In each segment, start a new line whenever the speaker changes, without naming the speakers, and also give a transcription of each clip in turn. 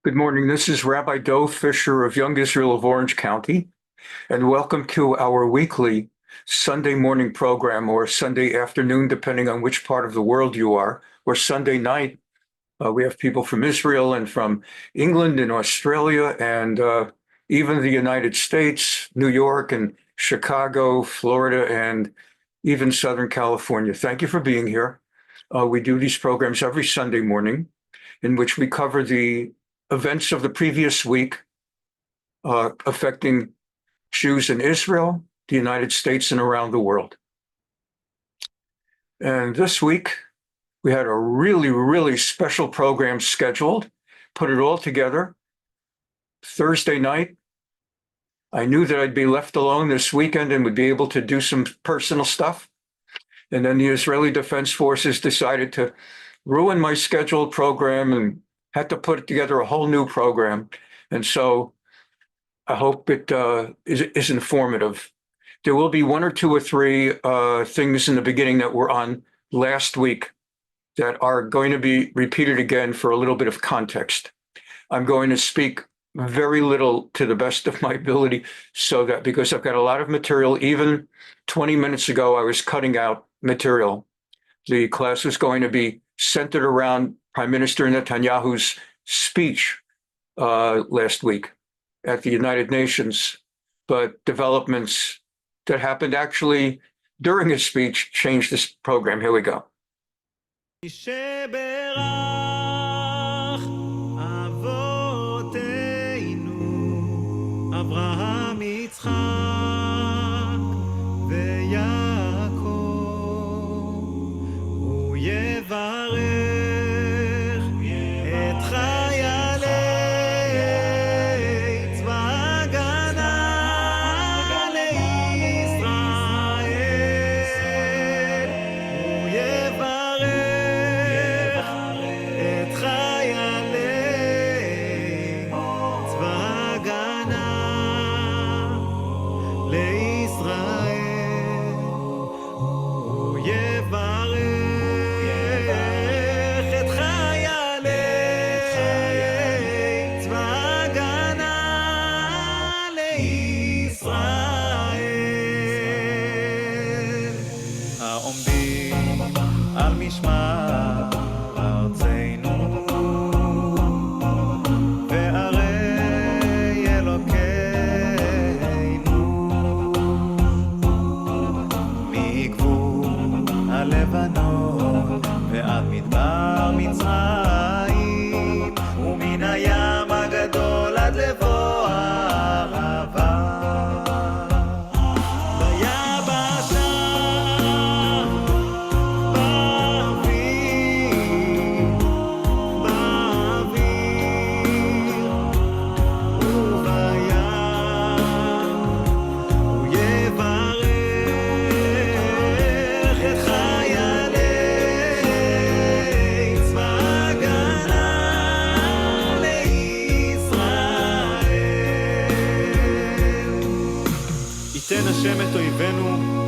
Good morning. This is Rabbi Doe Fischer of Young Israel of Orange County, and welcome to our weekly Sunday morning program, or Sunday afternoon, depending on which part of the world you are, or Sunday night. We have people from Israel and from England and Australia and even the United States, New York and Chicago, Florida, and even Southern California. Thank you for being here. We do these programs every Sunday morning in which we cover the events of the previous week affecting Jews in Israel, the United States, and around the world. And this week, we had a really, really special program scheduled, put it all together. Thursday night, I knew that I'd be left alone this weekend and would be able to do some personal stuff. And then the Israeli Defense Forces decided to ruin my scheduled program and had to put together a whole new program. And so I hope it is informative. There will be one or two or three things in the beginning that were on last week that are going to be repeated again for a little bit of context. I'm going to speak very little to the best of my ability so that because I've got a lot of material, even 20 minutes ago, I was cutting out material. The class was going to be centered around Prime Minister Netanyahu's speech last week at the United Nations, but developments that happened actually during his speech changed this program. Here we go.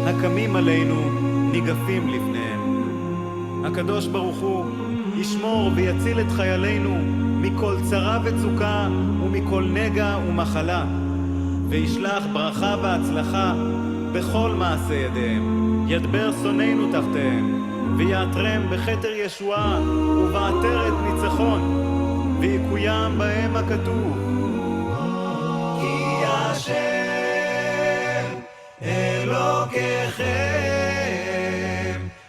הקמים עלינו ניגפים לפניהם. הקדוש ברוך הוא ישמור ויציל את חיילינו מכל צרה וצוקה ומכל נגע ומחלה, וישלח ברכה והצלחה בכל מעשה ידיהם, ידבר שונאינו תחתיהם, ויעטרם בכתר ישועה ובעטרת ניצחון, ויקוים בהם הכתוב כי השם אלוקיכם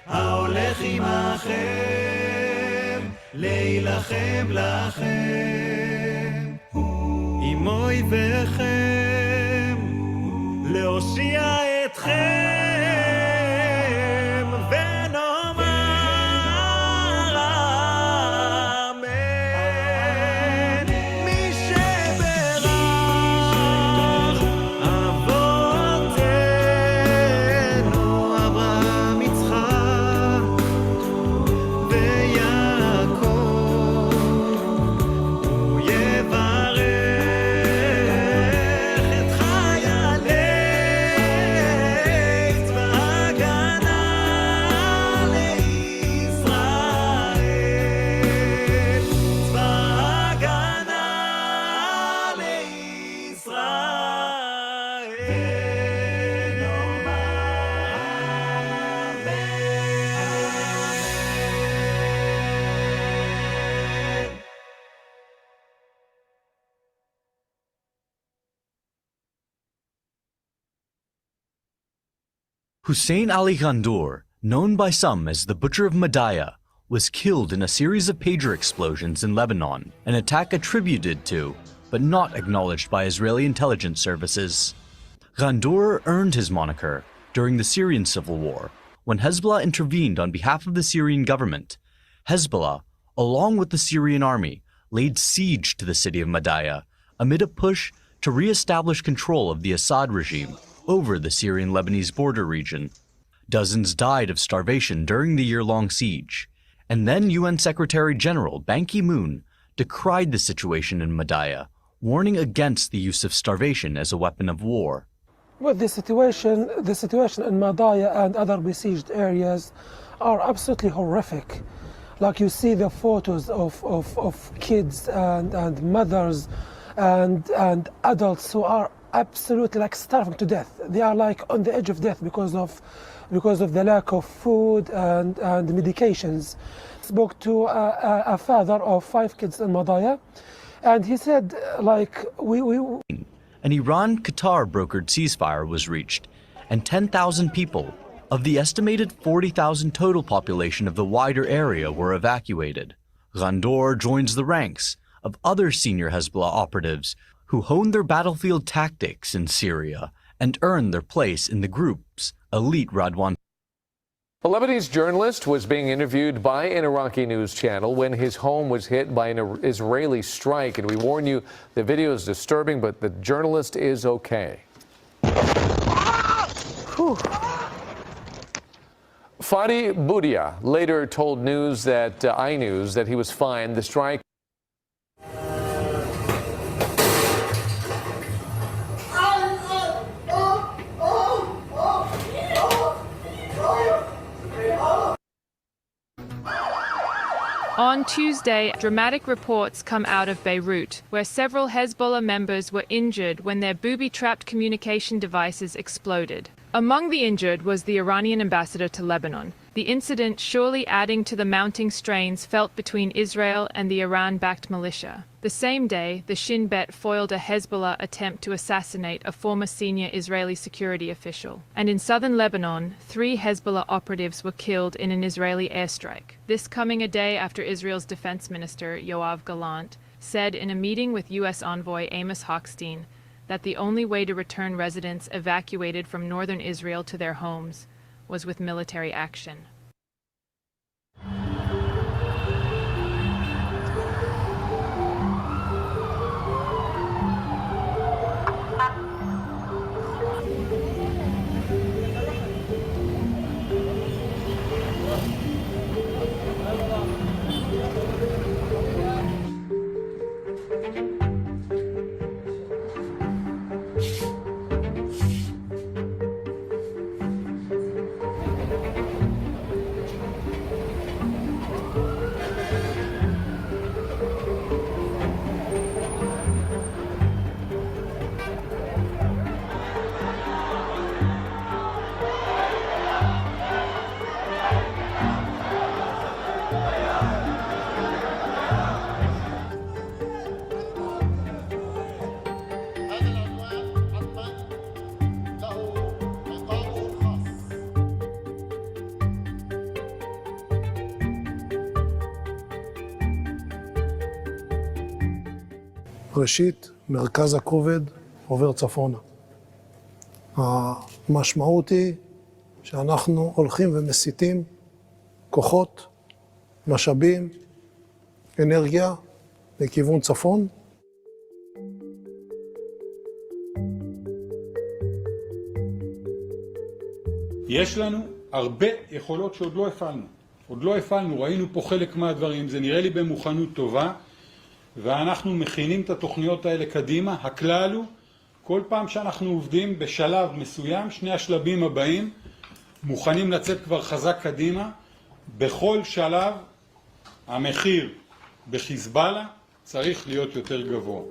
ההולך עמכם להילחם לכם עם אויביכם להושיע אתכם
Hussein Ali Ghandour, known by some as the Butcher of Madaya, was killed in a series of pager explosions in Lebanon, an attack attributed to, but not acknowledged by Israeli intelligence services. Ghandour earned his moniker during the Syrian civil war, when Hezbollah intervened on behalf of the Syrian government. Hezbollah, along with the Syrian army, laid siege to the city of Madaya amid a push to re-establish control of the Assad regime over the Syrian-Lebanese border region. Dozens died of starvation during the year-long siege, and then UN Secretary-General Ban Ki-moon decried the situation in Madaya, warning against the use of starvation as a weapon of war.
Well, the situation in Madaya and other besieged areas are absolutely horrific. Like you see the photos of kids and mothers and adults who are absolutely like starving to death. They are like on the edge of death because of the lack of food and medications. Spoke to a father of 5 kids in Madaya, and he said, like,
An Iran-Qatar brokered ceasefire was reached, and 10,000 people of the estimated 40,000 total population of the wider area were evacuated. Ghandour joins the ranks of other senior Hezbollah operatives who honed their battlefield tactics in Syria and earned their place in the group's elite Radwan.
A Lebanese journalist was being interviewed by an Iraqi news channel when his home was hit by an Israeli strike. And we warn you, the video is disturbing, but the journalist is okay. Fadi Boudia later told iNews that he was fine. The strike.
On Tuesday, dramatic reports come out of Beirut, where several Hezbollah members were injured when their booby-trapped communication devices exploded. Among the injured was the Iranian ambassador to Lebanon, the incident surely adding to the mounting strains felt between Israel and the Iran-backed militia. The same day, the Shin Bet foiled a Hezbollah attempt to assassinate a former senior Israeli security official. And in southern Lebanon, 3 Hezbollah operatives were killed in an Israeli airstrike. This coming a day after Israel's defense minister, Yoav Gallant, said in a meeting with U.S. envoy Amos Hochstein that the only way to return residents evacuated from northern Israel to their homes was with military action.
ראשית, מרכז הכובד עובר צפונה. המשמעות היא שאנחנו הולכים ומסיטים כוחות, משאבים, אנרגיה לכיוון צפון.
יש לנו הרבה יכולות שעוד לא הפעלנו. ראינו פה חלק מהדברים, זה נראה לי במוכנות טובה, ואנחנו מכינים את התוכניות האלה קדימה. הכלל הוא, כל פעם שאנחנו עובדים בשלב מסוים, 2 השלבים הבאים, מוכנים לצאת כבר חזק קדימה. בכל שלב, המחיר בחיזבאללה צריך להיות יותר גבוה.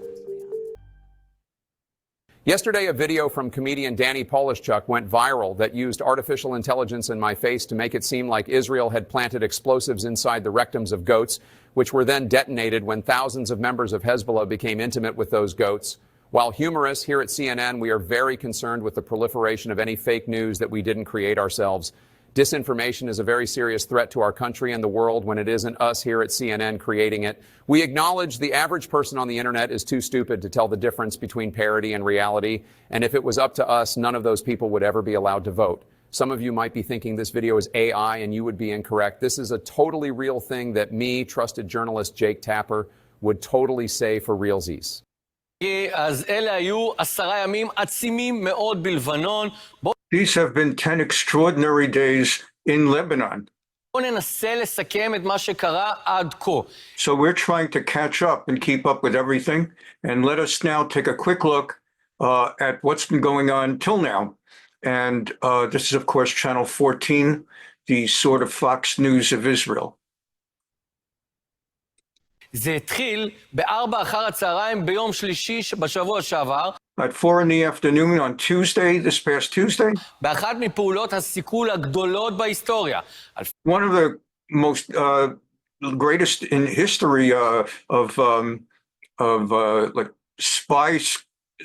Yesterday, a video from comedian Danny Polishchuk went viral that used artificial intelligence in my face to make it seem like Israel had planted explosives inside the rectums of goats, which were then detonated when thousands of members of Hezbollah became intimate with those goats. While humorous here at CNN, we are very concerned with the proliferation of any fake news that we didn't create ourselves. Disinformation is a very serious threat to our country and the world when it isn't us here at CNN creating it. We acknowledge the average person on the internet is too stupid to tell the difference between parody and reality. And if it was up to us, none of those people would ever be allowed to vote. Some of you might be thinking this video is AI and you would be incorrect. This is a totally real thing that me, trusted journalist Jake Tapper, would totally say for realsies.
אז אלה היו 10 ימים עצימים מאוד בלבנון.
These have been 10 extraordinary days in Lebanon.
בואו ננסה לסכם את מה שקרה עד כה.
So we're trying to catch up and keep up with everything. And let us now take a quick look at what's been going on till now. And this is, of course, Channel 14, the sort of Fox News of Israel.
זה התחיל ב-4 אחר הצהריים ביום שלישי בשבוע שעבר.
At 4 in the afternoon on Tuesday, this past Tuesday.
באחת מפעולות הסיכול הגדולות בהיסטוריה.
One of the most greatest in history of like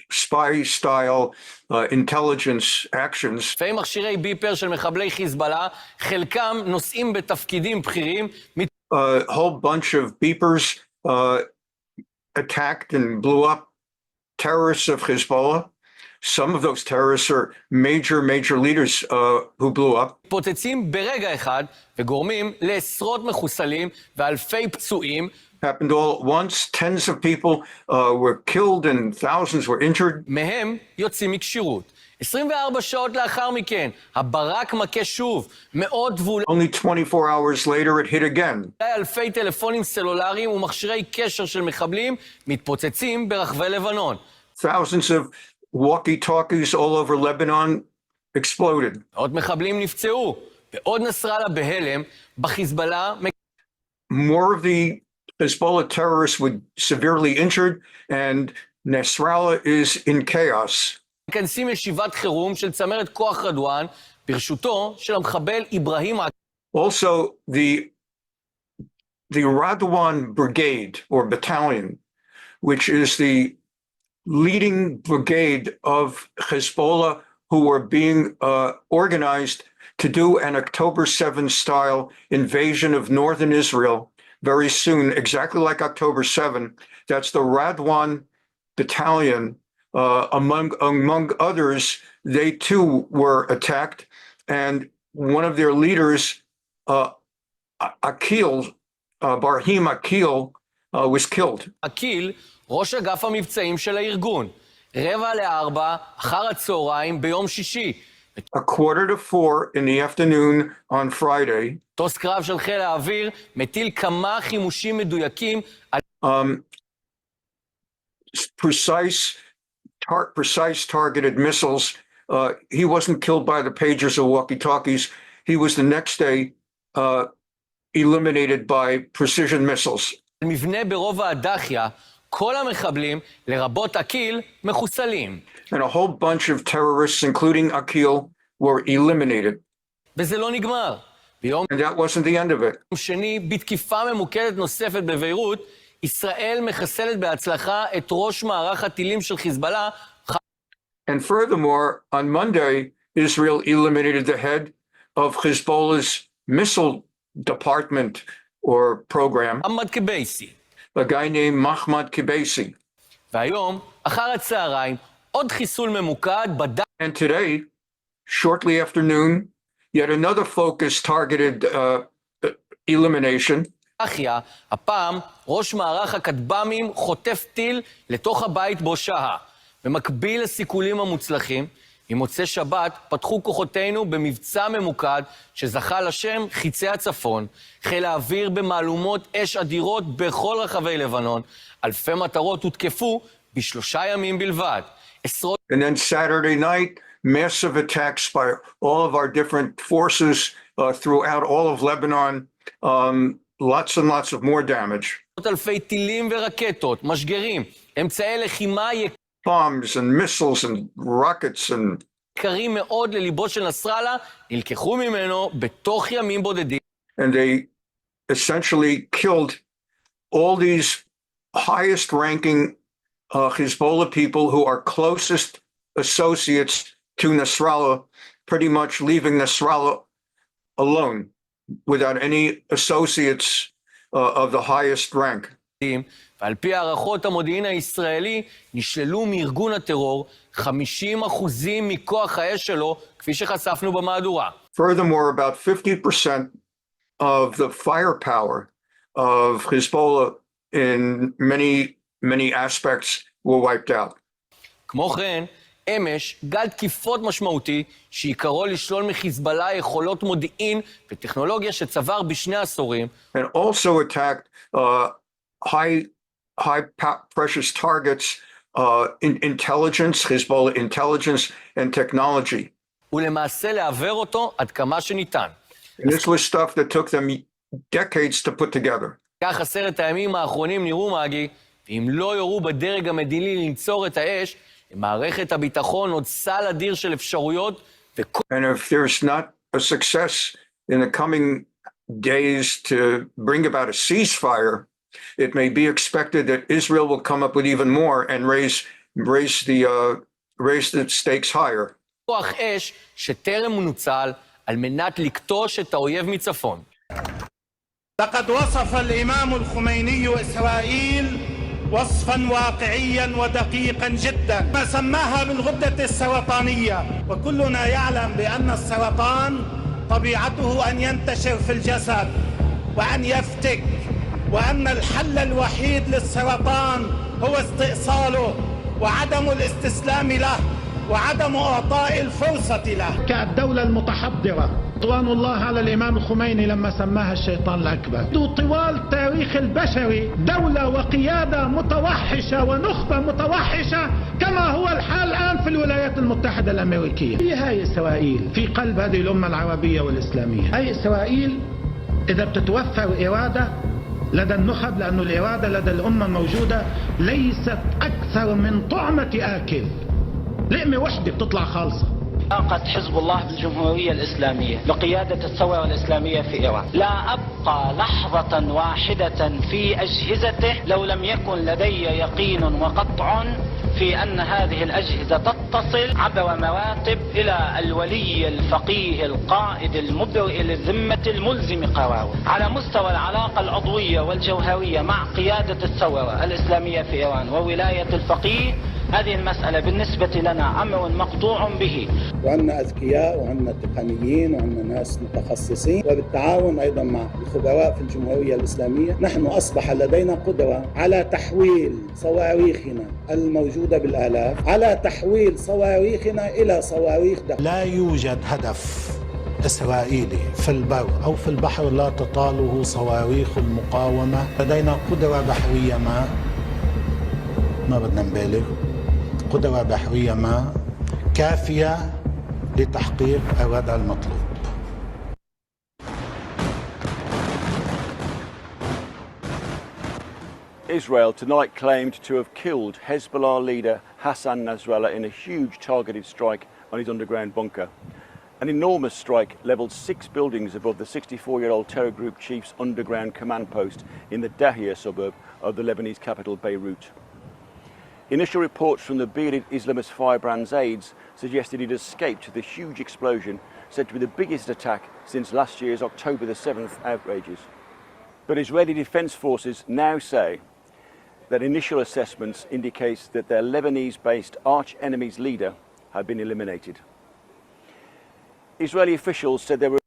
spy style intelligence actions.
אלפי מכשירי ביפר של מחבלי חיזבאללה, חלקם נושאים בתפקידים בכירים.
A whole bunch of beepers attacked and blew up terrorists of Hezbollah. Some of those terrorists are major leaders who blew up.
פוצצים ברגע אחד וגורמים לעשרות מחוסלים ואלפי פצועים.
Happened all at once. Tens of people were killed and thousands were injured.
מהם יוצאים מכשירות. 24 שעות לאחר מכן, הברק מכה שוב, מאות גבול...
Only 24 hours later it hit again.
אלפי טלפונים סלולריים ומכשירי קשר של מחבלים מתפוצצים ברחבי לבנון.
Thousands of walkie-talkies all over Lebanon exploded.
עוד מחבלים נפצעו, ועוד נסראללה בהלם, בחיזבאללה...
More of the Hezbollah terrorists were severely injured, and Nasrallah is in chaos.
מכנסים ישיבת חירום של צמרת כוח רדואן, ברשותו של המחבל אברהים...
Also, the Radwan Brigade, or battalion, which is the leading brigade of Hezbollah who are being organized to do an October 7th style invasion of northern Israel very soon, exactly like October 7. That's the Radwan battalion. Among others, they too were attacked, and one of their leaders, Akil, Barhim Akil, was killed.
Akil, ראש אגף המבצעים של הארגון, 3:45 אחר הצהריים ביום שישי.
3:45 in the afternoon on Friday.
מטוס קרב של חיל האוויר מטיל כמה חימושים מדויקים על...
precise targeted missiles. He wasn't killed by the pagers or walkie-talkies. He was the next day eliminated by precision missiles.
מבנה ברובע הדחיה, כל המחבלים, לרבות אקיל, מחוסלים.
And a whole bunch of terrorists, including Akil, were eliminated.
וזה לא נגמר. ביום...
And that wasn't the end of it.
שני, בתקיפה ממוקדת נוספת בביירות, ישראל מחסלת בהצלחה את ראש מערך הטילים של חיזבאללה.
And furthermore, on Monday, Israel eliminated the head of Hezbollah's missile department or program,
Ahmad Kibesi.
a guy named Mahmoud Kibesi.
והיום, אחר הצהריים, עוד חיסול ממוקד בדק...
And today, shortly after noon, yet another focused targeted elimination.
הפעם, ראש מערך הכטב"מים חוטף טיל לתוך הבית בו שהה. במקביל לסיכולים המוצלחים, ממוצאי שבת פתחו כוחותינו במבצע ממוקד שזכה לשם חיצי הצפון, חיל האוויר במהלומות אש אדירות בכל רחבי לבנון, אלפי מטרות הותקפו ב3 ימים בלבד. עשרות...
And then Saturday night, massive attacks by all of our different forces throughout all of Lebanon. Lots and lots of more damage.
אלפי טילים ורקטות, משגרים, אמצעי לחימה
Bombs and missiles and rockets and...
יקרים מאוד לליבו של נסראללה, נלקחו ממנו בתוך ימים בודדים.
And they essentially killed all these highest ranking Hezbollah people who are closest associates to Nasrallah, pretty much leaving Nasrallah alone without any associates of the highest rank.
ועל פי הערכות המודיעין הישראלי, נשללו מארגון הטרור 50% מכוח האש שלו, כפי שחשפנו במהדורה.
Furthermore, about 50% of the firepower of Hezbollah in many aspects were wiped out.
כמו כן, אמש גל תקיפות משמעותי שעיקרו לשלול מחיזבאללה יכולות מודיעין וטכנולוגיה שצבר בשני עשורים.
And also attacked high precious targets, intelligence, Hezbollah intelligence and technology.
ולמעשה לעבר אותו עד כמה שניתן.
And this was stuff that took them decades to put together.
כך 10 הימים האחרונים נראו מאגי, ואם לא יורו בדרג המדיני לנצור את האש, למערכת הביטחון עוד סל אדיר של אפשרויות
And if there's not a success in the coming days to bring about a ceasefire, it may be expected that Israel will come up with even more and raise the stakes higher.
כוח אש שטרם מנוצל על מנת לקטוש את האויב מצפון.
لقد وصف الإمام الخميني إسرائيل وصفا واقعيا ودقيقا جدا ما سماها بالغدة السرطانية، وكلنا يعلم بأن السرطان طبيعته أن ينتشر في الجسد وأن يفتك، وأن الحل الوحيد للسرطان هو استئصاله وعدم الاستسلام له وعدم إعطاء الفرصة له.
كالدولة المتحضرة رضوان الله على الإمام الخميني لما سماها الشيطان الأكبر. طوال التاريخ البشري دولة وقيادة متوحشة ونخبة متوحشة كما هو الحال الآن في الولايات المتحدة الأمريكية. هي إسرائيل في قلب هذه الأمة العربية والإسلامية. هي إسرائيل إذا بتتوفر إرادة لدى النخب، لأن الإرادة لدى الأمة الموجودة ليست أكثر من طعمة آكل، لقمة وحدة بتطلع خالصة.
علاقة حزب الله بالجمهورية الإسلامية بقيادة الثورة الإسلامية في إيران، لا أبقى لحظة واحدة في أجهزته لو لم يكن لدي يقين وقطع في أن هذه الأجهزة تتصل عبر مراتب إلى الولي الفقيه القائد المبرئ للذمة الملزم قراره. على مستوى العلاقة العضوية والجوهرية مع قيادة الثورة الإسلامية في إيران وولاية الفقيه، هذه المسألة بالنسبة لنا أمر مقطوع به.
وعندنا أذكياء وعندنا تقنيين وعندنا ناس متخصصين، وبالتعاون أيضا مع الخبراء في الجمهورية الإسلامية نحن أصبح لدينا قدرة على تحويل صواريخنا الموجودة بالآلاف، على تحويل صواريخنا إلى صواريخ دقيقة.
لا يوجد هدف إسرائيلي في البر أو في البحر لا تطاله صواريخ المقاومة. لدينا قدرة بحرية ما بدنا نبالغ، قدرة بحرية كافية لتحقيق الردع المطلوب.
Israel tonight claimed to have killed Hezbollah leader Hassan Nasrallah in a huge targeted strike on his underground bunker. An enormous strike levelled 6 buildings above the 64-year-old terror group chief's underground command post in the Dahia suburb of the Lebanese capital Beirut. Initial reports from the bearded Islamist firebrand's aides suggested he'd escaped the huge explosion, said to be the biggest attack since last year's October the 7th outrages. But Israeli defence forces now say that initial assessments indicate that their Lebanese-based arch-enemy's leader had been eliminated. Israeli officials said there were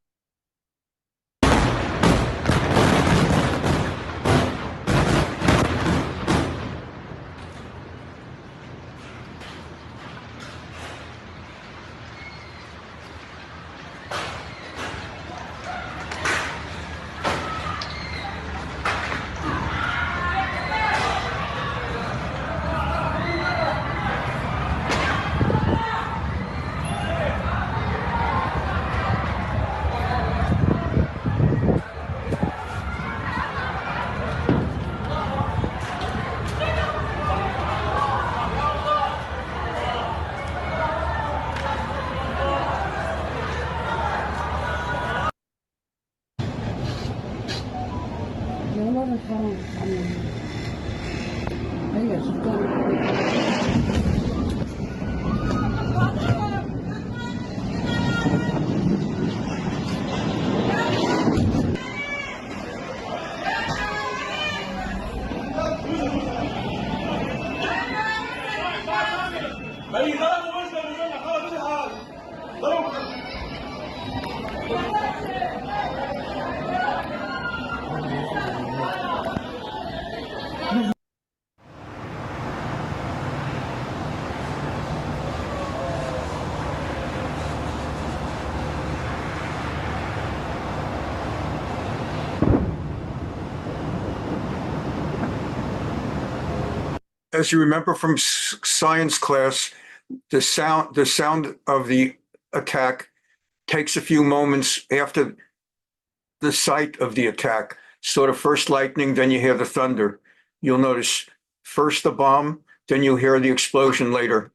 As you remember from science class, the sound of the attack takes a few moments after the site of the attack. Sort of first lightning, then you hear the thunder. You'll notice first the bomb, then you'll hear the explosion later.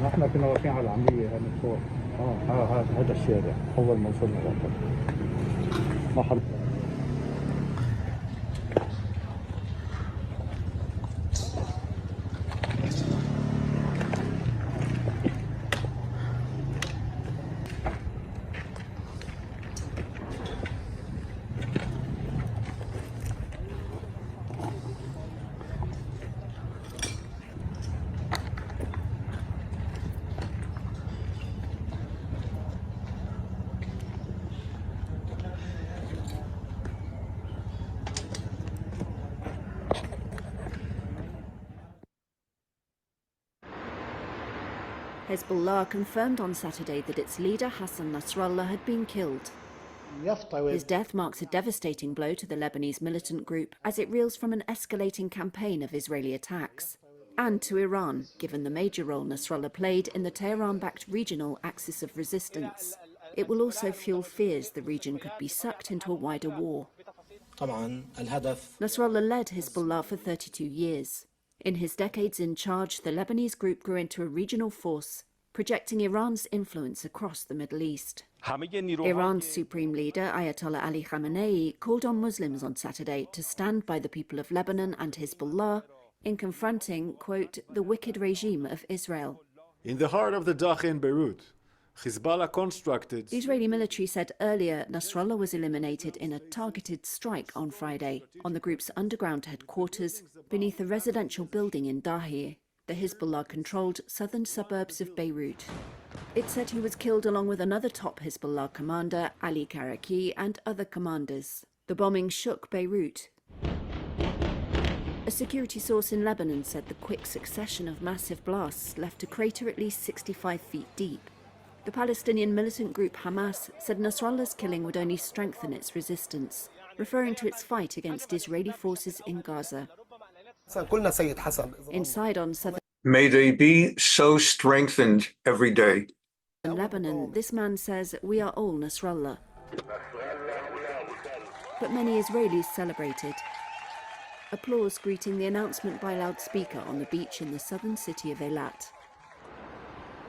احنا كنا واقفين على العمليه من فوق هذا الشارع اول ما وصلنا ما حد.
Hezbollah confirmed on Saturday that its leader Hassan Nasrallah had been killed. His death marks a devastating blow to the Lebanese militant group as it reels from an escalating campaign of Israeli attacks, and to Iran, given the major role Nasrallah played in the Tehran-backed regional axis of resistance. It will also fuel fears the region could be sucked into a wider war. Nasrallah led Hezbollah for 32 years. In his decades in charge, the Lebanese group grew into a regional force, projecting Iran's influence across the Middle East. Iran's supreme leader, Ayatollah Ali Khamenei, called on Muslims on Saturday to stand by the people of Lebanon and Hezbollah in confronting, quote, the wicked regime of Israel.
In the heart of the Dacha in Beirut, Hezbollah constructed...
The Israeli military said earlier Nasrallah was eliminated in a targeted strike on Friday on the group's underground headquarters beneath a residential building in Dahir, the Hezbollah-controlled southern suburbs of Beirut. It said he was killed along with another top Hezbollah commander, Ali Karaki, and other commanders. The bombing shook Beirut. A security source in Lebanon said the quick succession of massive blasts left a crater at least 65 feet deep. The Palestinian militant group Hamas said Nasrallah's killing would only strengthen its resistance, referring to its fight against Israeli forces in Gaza. Inside on southern
May they be so strengthened every day.
In Lebanon, this man says, we are all Nasrallah. But many Israelis celebrated. Applause greeting the announcement by loudspeaker on the beach in the southern city of Eilat.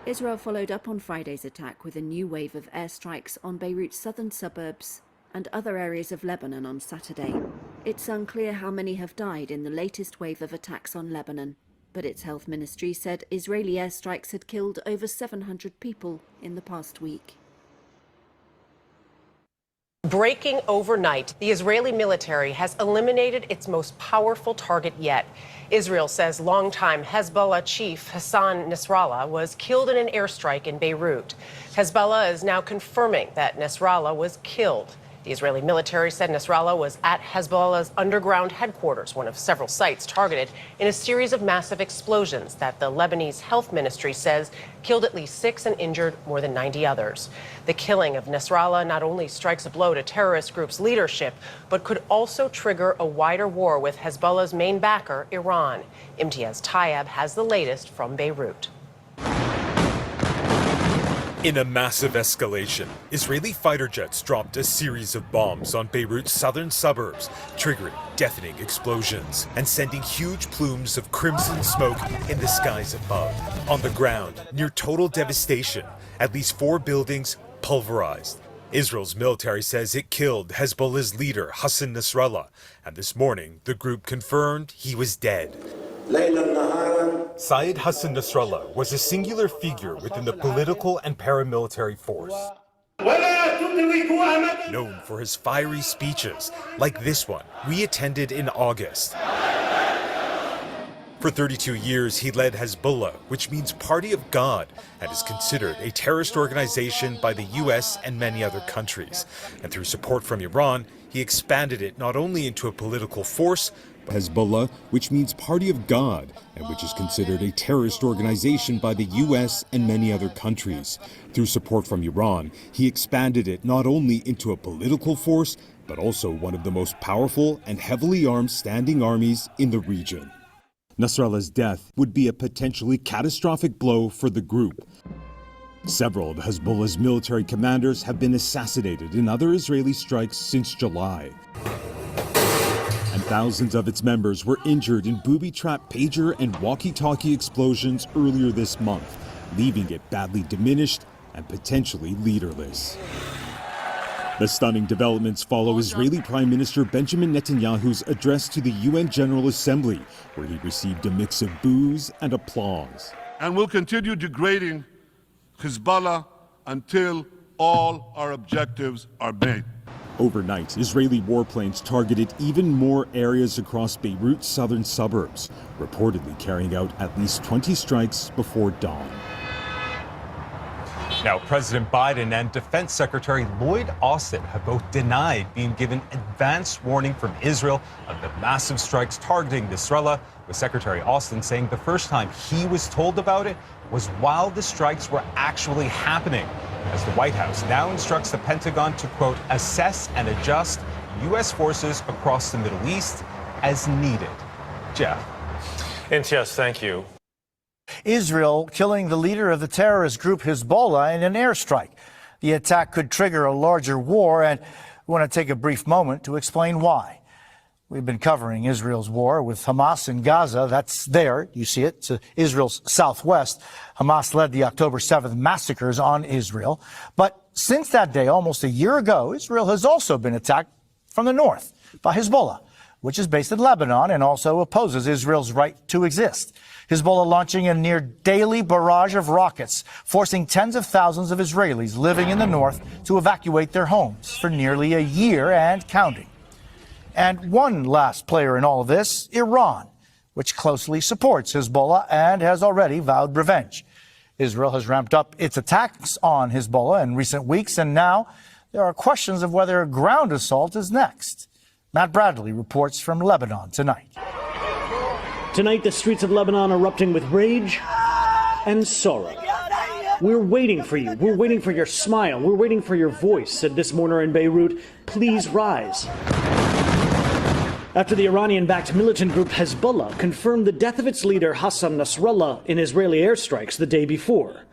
Israel followed up on Friday's attack with a new wave of airstrikes on Beirut's southern suburbs and other areas of Lebanon on Saturday. It's unclear how many have died in the latest wave of attacks on Lebanon. but its health ministry said Israeli airstrikes had killed over 700 people in the past week.
Breaking overnight, the Israeli military has eliminated its most powerful target yet. Israel says longtime Hezbollah chief Hassan Nasrallah was killed in an airstrike in Beirut. Hezbollah is now confirming that Nasrallah was killed. The Israeli military said Nasrallah was at Hezbollah's underground headquarters, one of several sites targeted in a series of massive explosions that the Lebanese health ministry says killed at least 6 and injured more than 90 others. The killing of Nasrallah not only strikes a blow to terrorist group's leadership, but could also trigger a wider war with Hezbollah's main backer, Iran. Imtiaz Tayeb has the latest from Beirut.
In a massive escalation, Israeli fighter jets dropped a series of bombs on Beirut's southern suburbs, triggering deafening explosions and sending huge plumes of crimson smoke in the skies above. On the ground, near total devastation, at least 4 buildings pulverized. Israel's military says it killed Hezbollah's leader, Hassan Nasrallah, and this morning the group confirmed he was dead. Syed Hassan Nasrallah was a singular figure within the political and paramilitary force. Known for his fiery speeches, like this one we attended in August. For 32 years, he led Hezbollah, which means Party of God, and is considered a terrorist organization by the US and many other countries. And through support from Iran, he expanded it not only into a political force, Hezbollah, which means Party of God, and which is considered a terrorist organization by the US and many other countries. Through support from Iran, he expanded it not only into a political force, but also one of the most powerful and heavily armed standing armies in the region. Nasrallah's death would be a potentially catastrophic blow for the group. Several of Hezbollah's military commanders have been assassinated in other Israeli strikes since July. And thousands of its members were injured in booby-trap pager and walkie-talkie explosions earlier this month, leaving it badly diminished and potentially leaderless. The stunning developments follow Israeli Prime Minister Benjamin Netanyahu's address to the UN General Assembly, where he received a mix of boos and applause.
And will continue degrading Hezbollah until all our objectives are met.
Overnight, Israeli warplanes targeted even more areas across Beirut's southern suburbs, reportedly carrying out at least 20 strikes before dawn.
Now, President Biden and Defense Secretary Lloyd Austin have both denied being given advance warning from Israel of the massive strikes targeting Nasrallah, with Secretary Austin saying the first time he was told about it was while the strikes were actually happening, as the White House now instructs the Pentagon to, quote, assess and adjust U.S. forces across the Middle East as needed. Jeff.
Yes, thank you.
Israel killing the leader of the terrorist group Hezbollah in an airstrike. The attack could trigger a larger war, and we want to take a brief moment to explain why. We've been covering Israel's war with Hamas in Gaza. That's there. You see it. It's Israel's southwest. Hamas led the October 7th massacres on Israel. But since that day, almost a year ago, Israel has also been attacked from the north by Hezbollah, which is based in Lebanon and also opposes Israel's right to exist. Hezbollah launching a near daily barrage of rockets, forcing tens of thousands of Israelis living in the north to evacuate their homes for nearly a year and counting. And one last player in all of this, Iran, which closely supports Hezbollah and has already vowed revenge. Israel has ramped up its attacks on Hezbollah in recent weeks, and now there are questions of whether a ground assault is next. Matt Bradley reports from Lebanon tonight.
Tonight, the streets of Lebanon erupting with rage and sorrow. We're waiting for you. We're waiting for your smile. We're waiting for your voice, said this mourner in Beirut. Please rise. After the Iranian-backed militant group Hezbollah confirmed the death of its leader Hassan Nasrallah in Israeli airstrikes the day before.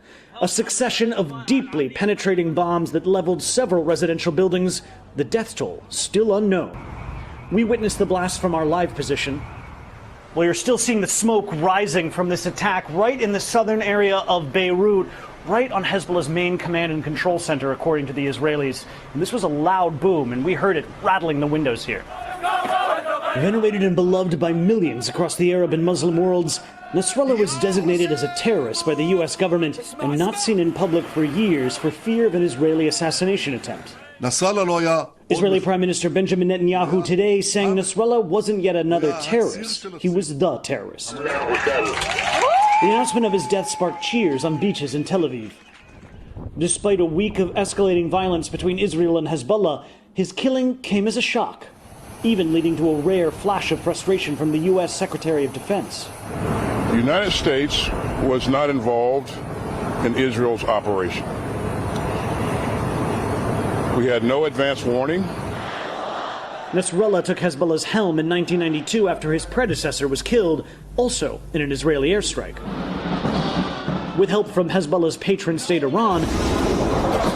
A succession of deeply penetrating bombs that leveled several residential buildings, the death toll still unknown. We witnessed the blast from our live position. Well, you're still seeing the smoke rising from this attack right in the southern area of Beirut, right on Hezbollah's main command and control center, according to the Israelis. And this was a loud boom, and we heard it rattling the windows here. Venerated and beloved by millions across the Arab and Muslim worlds, Nasrallah was designated as a terrorist by the U.S. government and not seen in public for years for fear of an Israeli assassination attempt. Israeli Prime Minister Benjamin Netanyahu today saying Nasrallah wasn't yet another terrorist, he was the terrorist. The announcement of his death sparked cheers on beaches in Tel Aviv. Despite a week of escalating violence between Israel and Hezbollah, his killing came as a shock, even leading to a rare flash of frustration from the U.S. Secretary of Defense.
The United States was not involved in Israel's operation. We had no advance warning.
Nasrallah took Hezbollah's helm in 1992 after his predecessor was killed, also in an Israeli airstrike. With help from Hezbollah's patron state Iran,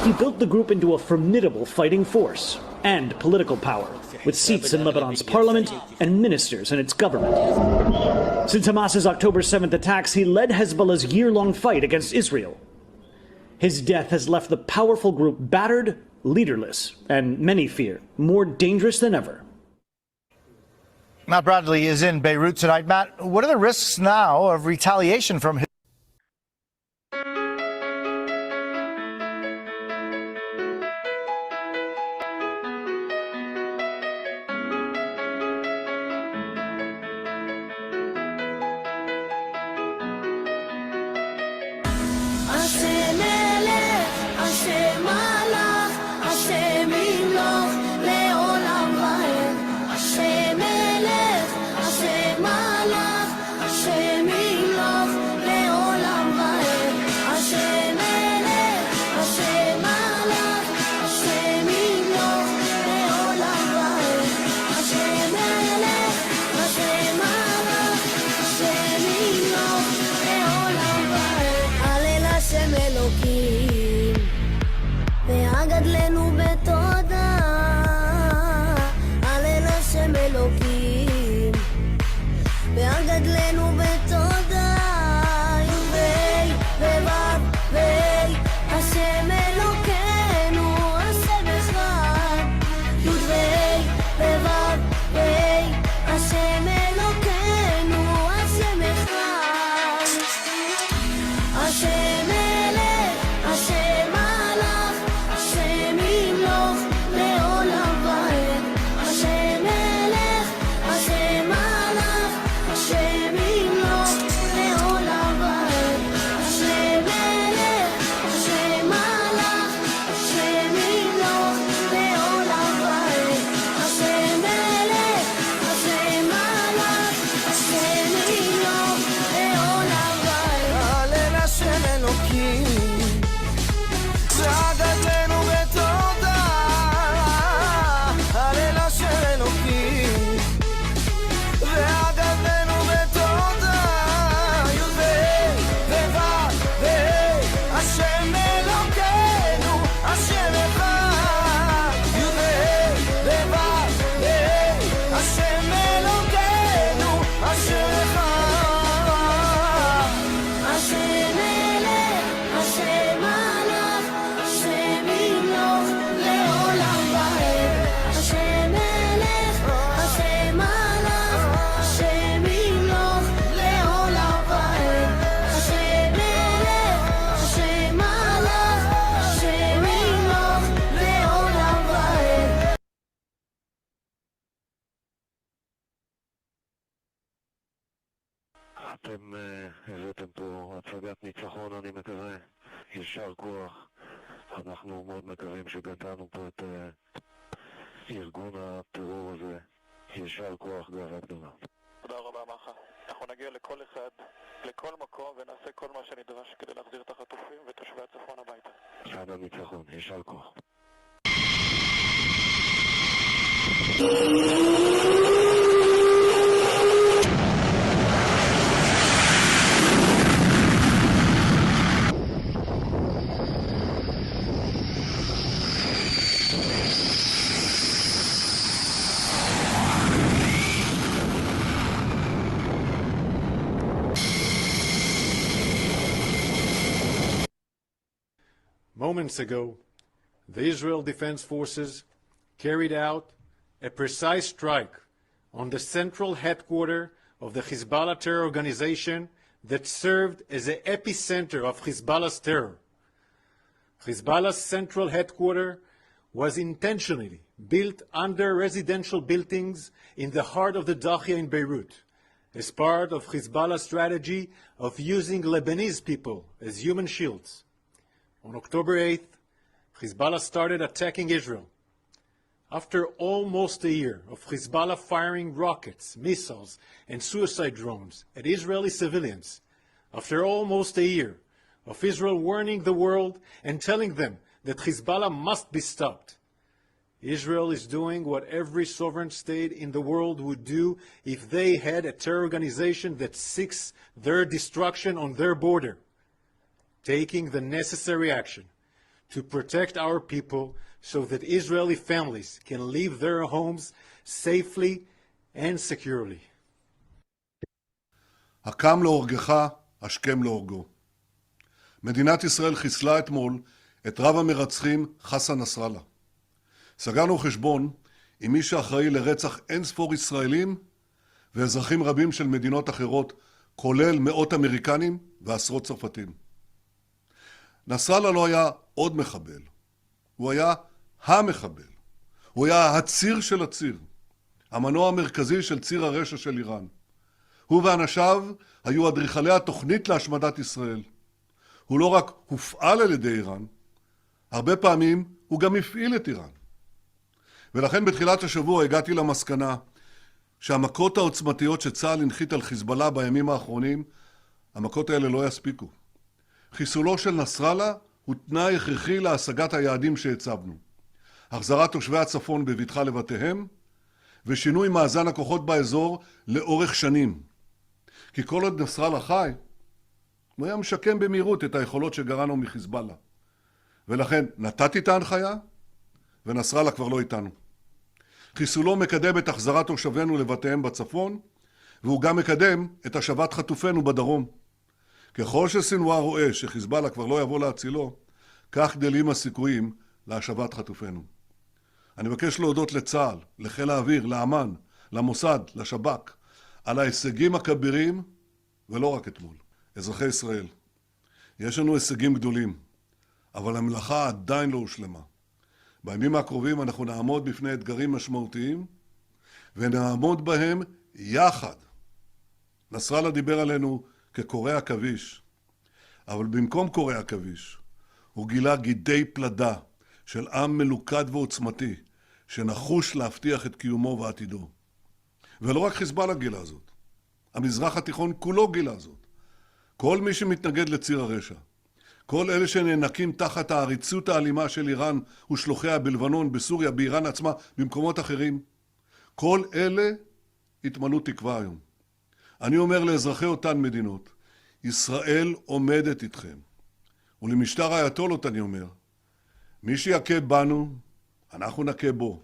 he built the group into a formidable fighting force and political power, with seats in Lebanon's parliament and ministers in its government. Since Hamas's October 7th attacks, he led Hezbollah's year-long fight against Israel. His death has left the powerful group battered, leaderless, and many fear more dangerous than ever.
Matt Bradley is in Beirut tonight. Matt, what are the risks now of retaliation from
אתם הבאתם פה הצגת ניצחון, אני מקווה, יישר כוח. אנחנו מאוד מקווים שגדענו פה את ארגון הטרור הזה. יישר כוח, גאווה גדולה.
תודה רבה מחר. אנחנו נגיע לכל אחד, לכל מקום, ונעשה כל מה שנדרש כדי להחזיר את החטופים ותושבי הצפון הביתה.
עד הניצחון, יישר כוח.
Moments ago, the Israel Defense Forces carried out a precise strike on the central headquarters of the Hezbollah terror organization that served as the epicenter of Hezbollah's terror. Hezbollah's central headquarters was intentionally built under residential buildings in the heart of the Dahia in Beirut, as part of Hezbollah's strategy of using Lebanese people as human shields. On October 8th, Hezbollah started attacking Israel. After almost a year of Hezbollah firing rockets, missiles, and suicide drones at Israeli civilians, after almost a year of Israel warning the world and telling them that Hezbollah must be stopped, Israel is doing what every sovereign state in the world would do if they had a terror organization that seeks their destruction on their border, taking the necessary action to protect our people so that Israeli families can leave their homes safely and securely.
הקם להורגך, השכם להורגו. מדינת ישראל חיסלה אתמול את רב המרצחים חסן נסראללה. סגרנו חשבון עם מי שאחראי לרצח אין ספור ישראלים ואזרחים רבים של מדינות אחרות, כולל מאות אמריקנים ועשרות צרפתים. נסראללה לא היה עוד מחבל, הוא היה המחבל. הוא היה הציר של הציר, המנוע המרכזי של ציר הרשע של איראן. הוא ואנשיו היו אדריכלי התוכנית להשמדת ישראל. הוא לא רק הופעל על ידי איראן, הרבה פעמים הוא גם הפעיל את איראן. ולכן בתחילת השבוע הגעתי למסקנה שהמכות העוצמתיות שצה"ל הנחית על חיזבאללה בימים האחרונים, המכות האלה לא יספיקו. חיסולו של נסראללה הוא תנאי הכרחי להשגת היעדים שהצבנו. החזרת תושבי הצפון בבטחה לבתיהם, ושינוי מאזן הכוחות באזור לאורך שנים. כי כל עוד נסראללה חי, הוא היה משקם במהירות את היכולות שגרענו מחיזבאללה. ולכן נתתי את ההנחיה, ונסראללה כבר לא איתנו. חיסולו מקדם את החזרת תושבינו לבתיהם בצפון, והוא גם מקדם את השבת חטופינו בדרום. ככל שסינואר רואה שחיזבאללה כבר לא יבוא להצילו, כך גדלים הסיכויים להשבת חטופינו. אני מבקש להודות לצה"ל, לחיל האוויר, לאמ"ן, למוסד, לשב"כ, על ההישגים הכבירים, ולא רק אתמול. אזרחי ישראל, יש לנו הישגים גדולים, אבל המלאכה עדיין לא הושלמה. בימים הקרובים אנחנו נעמוד בפני אתגרים משמעותיים, ונעמוד בהם יחד. נסראללה דיבר עלינו כקורא עכביש, אבל במקום קורא עכביש, הוא גילה גידי פלדה של עם מלוכד ועוצמתי, שנחוש להבטיח את קיומו ועתידו. ולא רק חיזבאללה גילה זאת, המזרח התיכון כולו גילה זאת. כל מי שמתנגד לציר הרשע, כל אלה שנאנקים תחת העריצות האלימה של איראן ושלוחיה בלבנון, בסוריה, באיראן עצמה, במקומות אחרים, כל אלה התמלאו תקווה היום. אני אומר לאזרחי אותן מדינות, ישראל עומדת איתכם. ולמשטר האייתולות אני אומר, מי שיכה בנו, אנחנו נכה בו.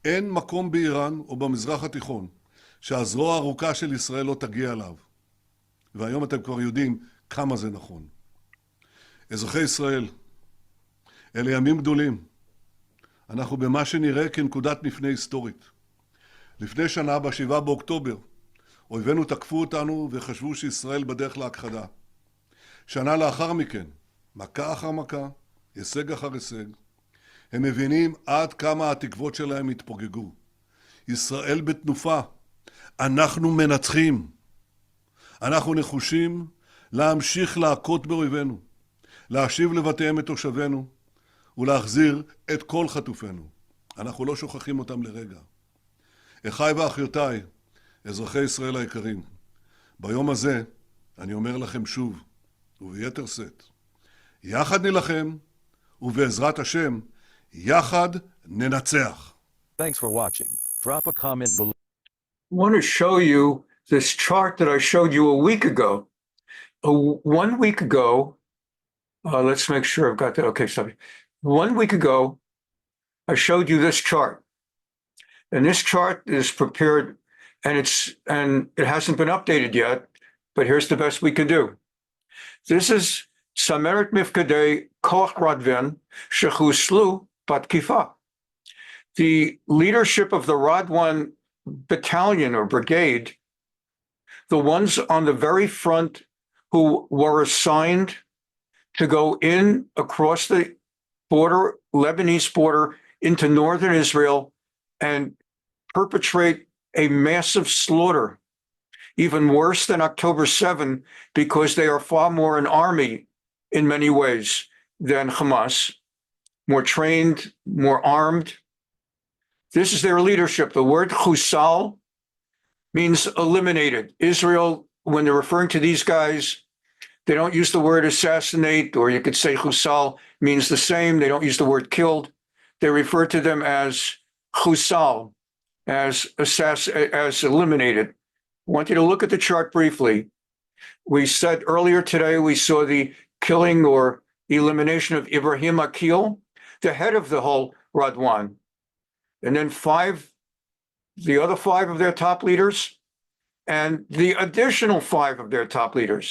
אין מקום באיראן או במזרח התיכון שהזרוע הארוכה של ישראל לא תגיע אליו. והיום אתם כבר יודעים כמה זה נכון. אזרחי ישראל, אלה ימים גדולים. אנחנו במה שנראה כנקודת מפנה היסטורית. לפני שנה, ב7 באוקטובר, אויבינו תקפו אותנו וחשבו שישראל בדרך להכחדה. שנה לאחר מכן, מכה אחר מכה, הישג אחר הישג, הם מבינים עד כמה התקוות שלהם התפוגגו. ישראל בתנופה, אנחנו מנצחים. אנחנו נחושים להמשיך להכות באויבינו, להשיב לבתיהם את תושבינו ולהחזיר את כל חטופינו. אנחנו לא שוכחים אותם לרגע. אחיי ואחיותיי, אזרחי ישראל היקרים, ביום הזה אני אומר לכם שוב, וביתר שאת, יחד נילחם, ובעזרת השם, יחד ננצח.
Thanks for watching. Drop a comment below.
I want to show you this chart that I showed you a week ago. 1 week ago, let's make sure I've got that. Okay, stop. 1 week ago, I showed you this chart. And this chart is prepared, and it hasn't been updated yet, but here's the best we can do. This is Sameret Mifkadei Koach Radwan Shechuslu Batkifa. The leadership of the Radwan battalion or brigade, the ones on the very front who were assigned to go in across the border, Lebanese border, into northern Israel and perpetrate a massive slaughter, even worse than October 7, because they are far more an army in many ways than Hamas, more trained, more armed. This is their leadership. The word chusal means eliminated. Israel, when they're referring to these guys, they don't use the word assassinate, or you could say chusal means the same. They don't use the word killed. They refer to them as chusal, as eliminated. I want you to look at the chart briefly. We said earlier today we saw the killing or elimination of Ibrahim Akil, the head of the whole Radwan, and then the other 5 of their top leaders, and the additional 5 of their top leaders.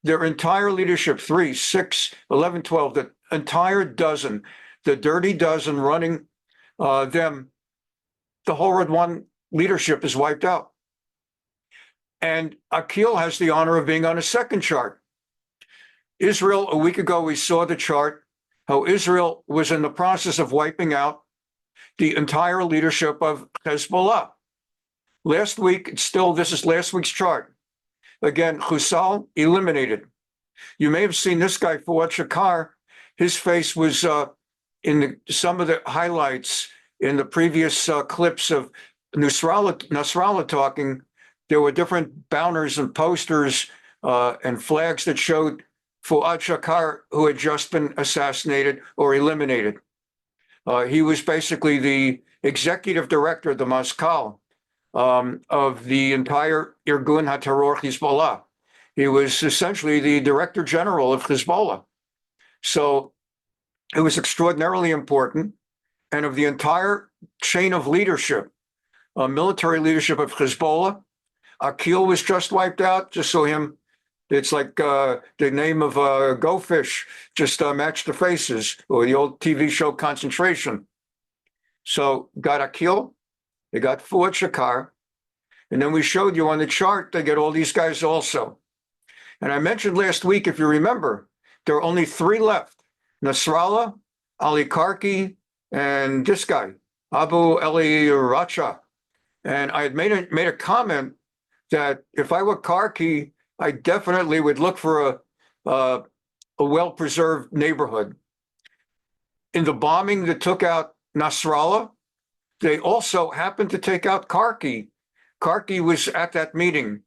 Their entire leadership, 3, 6, 11, 12, the entire dozen, the dirty dozen running them, the whole Radwan leadership is wiped out. And Akil has the honor of being on a second chart. Israel, a week ago, we saw the chart, how Israel was in the process of wiping out the entire leadership of Hezbollah. Last week, this is last week's chart. Again, Chusal eliminated. You may have seen this guy, Fuad Shakar. His face was in some of the highlights in the previous clips of Nasrallah talking. There were different banners and posters and flags that showed Fuad Shakar, who had just been assassinated or eliminated. He was basically the executive director, the Maskal, of the entire Irgun HaTerror Hezbollah. He was essentially the director general of Hezbollah. So it was extraordinarily important. And of the entire chain of leadership, military leadership of Hezbollah, Akil was just wiped out. Just so it's like the name of Go Fish, just matched the faces, or the old TV show Concentration. So got Akil, they got Fuad Shakar, and then we showed you on the chart, they get all these guys also. And I mentioned last week, if you remember, there are only 3 left: Nasrallah, Ali Karki, and this guy, Abu Eli Racha. And I had made a comment that if I were Karki, I definitely would look for a well-preserved neighborhood. In the bombing that took out Nasrallah, they also happened to take out Karki. Karki was at that meeting,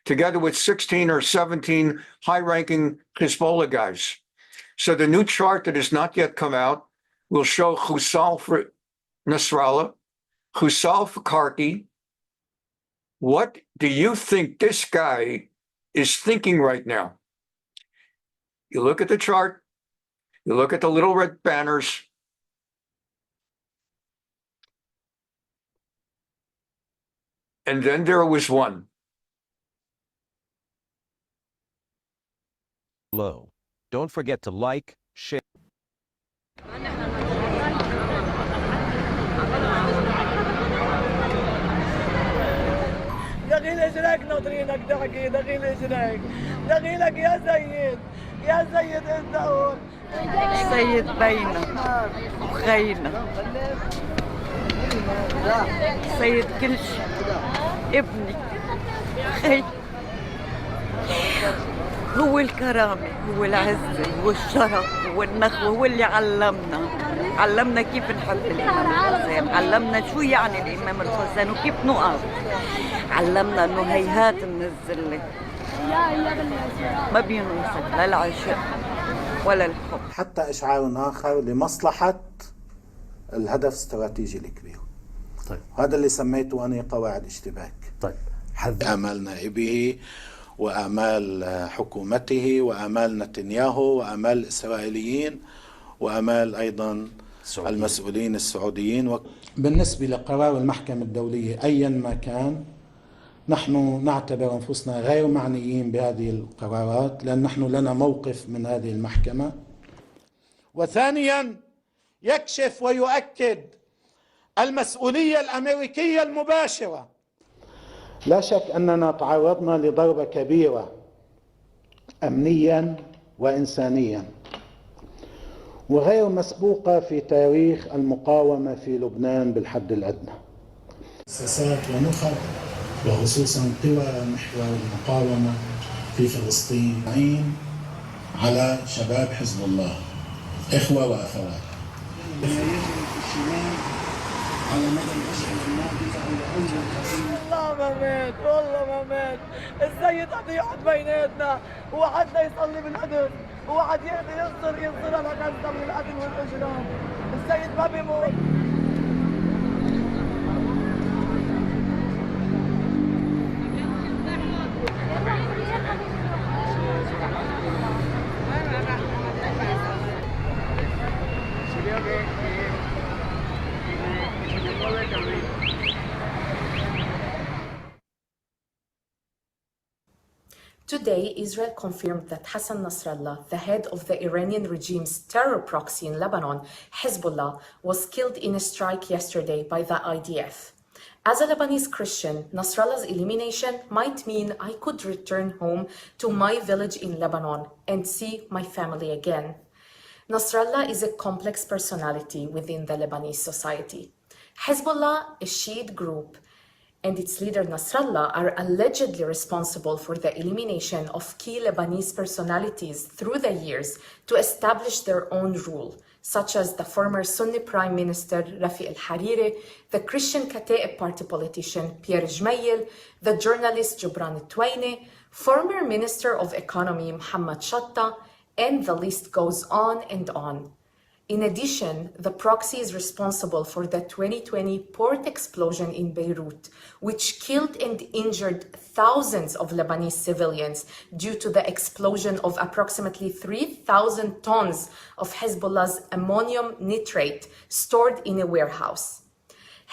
together with 16 or 17 high-ranking Hezbollah guys. So the new chart that has not yet come out will show Chusal for Nasrallah, Chusal for Karki. What do you think this guy is thinking right now? You look at the chart, you look at the little red banners. And then there was one.
Below. Don't forget to like, share.
دخيل اجراك ناطرينك تحكي دخيل اجراك دخيلك يا سيد يا سيد انت هون سيد بينا وخينا سيد كل شيء ابني خي هو الكرامة هو العزة هو الشرف هو النخوة هو اللي علمنا كيف نحب الإمام الحسين علمنا شو يعني الإمام الحسين وكيف نقف علمنا انه هيهات من الذله ما بينوصف لا العشق ولا الحب
حتى إشعار آخر لمصلحة الهدف الاستراتيجي الكبير.
طيب.
هذا اللي سميته أنا قواعد اشتباك.
طيب.
آمال نائبه وآمال حكومته وآمال نتنياهو وآمال الإسرائيليين وآمال أيضا المسؤولين السعوديين. بالنسبة لقرار المحكمة الدولية أيا ما كان، نحن نعتبر أنفسنا غير معنيين بهذه القرارات لأن نحن لنا موقف من هذه المحكمة.
وثانيا يكشف ويؤكد المسؤولية الأمريكية المباشرة
لا شك أننا تعرضنا لضربة كبيرة أمنيا وإنسانيا وغير مسبوقة في تاريخ المقاومة في لبنان بالحد الأدنى. مؤسسات ونخب وخصوصا قوى محور المقاومة في فلسطين على شباب حزب الله إخوة وأخوات. ما يجري في الشمال على مدى الأشهر الماضية
والله ما مات، والله ما مات. السيد قد يقعد بيناتنا، وقعدنا يصلي بالقدس، وقعد ينصر على غزة من القتل والإجرام. السيد ما بيموت.
Today, Israel confirmed that Hassan Nasrallah, the head of the Iranian regime's terror proxy in Lebanon, Hezbollah, was killed in a strike yesterday by the IDF. As a Lebanese Christian, Nasrallah's elimination might mean I could return home to my village in Lebanon and see my family again. Nasrallah is a complex personality within the Lebanese society. Hezbollah, a Shiite group, and its leader Nasrallah are allegedly responsible for the elimination of key Lebanese personalities through the years to establish their own rule, such as the former Sunni Prime Minister Rafi al-Hariri, the Christian Kataeb Party politician Pierre Jmayel, the journalist Jubran Twaini, former Minister of Economy Muhammad Shatta, and the list goes on and on. In addition, the proxy is responsible for the 2020 port explosion in Beirut, which killed and injured thousands of Lebanese civilians due to the explosion of approximately 3,000 tons of Hezbollah's ammonium nitrate stored in a warehouse.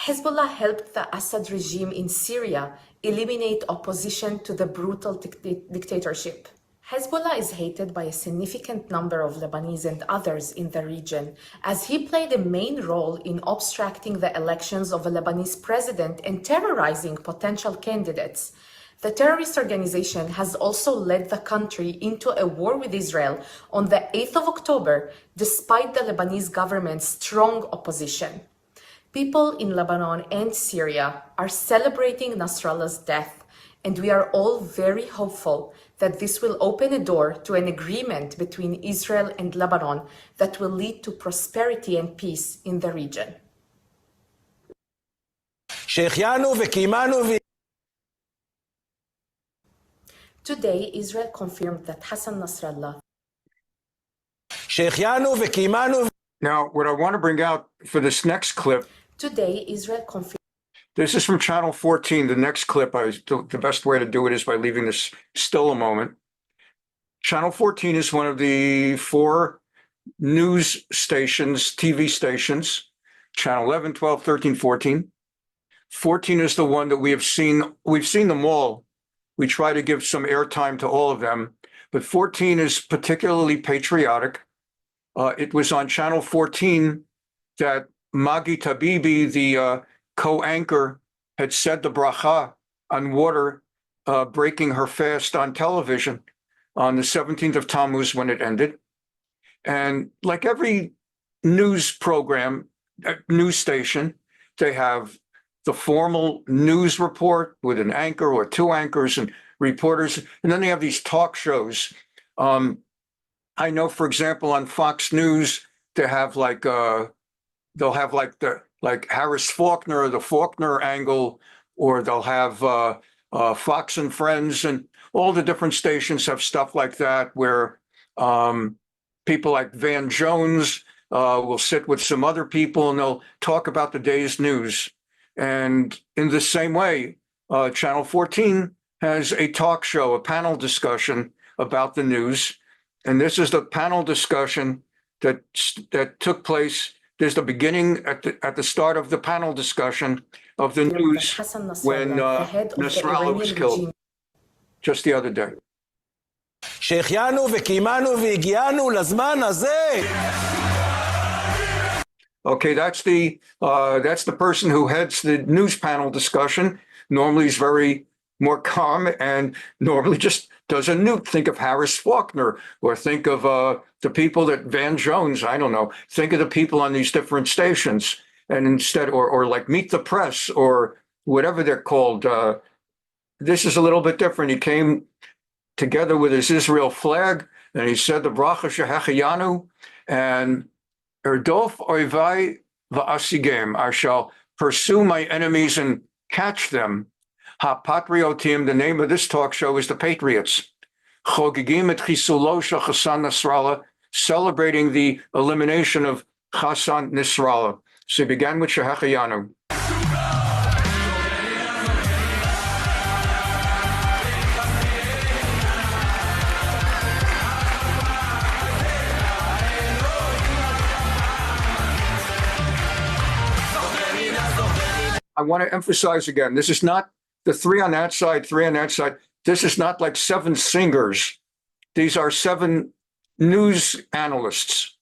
Hezbollah helped the Assad regime in Syria eliminate opposition to the brutal dictatorship. Hezbollah is hated by a significant number of Lebanese and others in the region, as he played a main role in obstructing the elections of a Lebanese president and terrorizing potential candidates. The terrorist organization has also led the country into a war with Israel on the 8th of October, despite the Lebanese government's strong opposition. People in Lebanon and Syria are celebrating Nasrallah's death, and we are all very hopeful that this will open a door to an agreement between Israel and Lebanon that will lead to prosperity and peace in the region. Today, Israel confirmed that Hassan Nasrallah.
Now, what I want to bring out for this next clip.
Today, Israel confirmed.
This is from Channel 14. The next clip, the best way to do it is by leaving this still a moment. Channel 14 is one of the 4 news stations, TV stations, Channel 11, 12, 13, 14. 14 is the one that we have seen. We've seen them all. We try to give some airtime to all of them, but 14 is particularly patriotic. It was on Channel 14 that Maggie Tabibi, the co-anchor, had said the bracha on water breaking her fast on television on the 17th of Tammuz when it ended. And like every news program, news station, they have the formal news report with an anchor or 2 anchors and reporters, and then they have these talk shows. I know, for example, on Fox News, they have they'll have like Harris Faulkner, the Faulkner angle, or they'll have Fox and Friends, and all the different stations have stuff like that where people like Van Jones will sit with some other people and they'll talk about the day's news. And in the same way, Channel 14 has a talk show, a panel discussion about the news. And this is the panel discussion that took place. There's the beginning at the start of the panel discussion of the news when Nasrallah was killed just the other day. Okay, that's the person who heads the news panel discussion. Normally he's very more calm and normally just does a nuke. Think of Harris Faulkner, or think of the people that Van Jones, I don't know, think of the people on these different stations. And instead, or like Meet the Press or whatever they're called, this is a little bit different. He came together with his Israel flag and he said the Bracha Shehecheyanu and Erdof Oivai Va'asigem, I shall pursue my enemies and catch them. Ha-Patriotim, the name of this talk show is The Patriots. Chogigim et chisulo shel Hassan Nasrallah, celebrating the elimination of Hassan Nasrallah. So he began with Shehecheyanu. I want to emphasize again, this is not the three on that side, three on that side. This is not like seven singers. These are seven news analysts.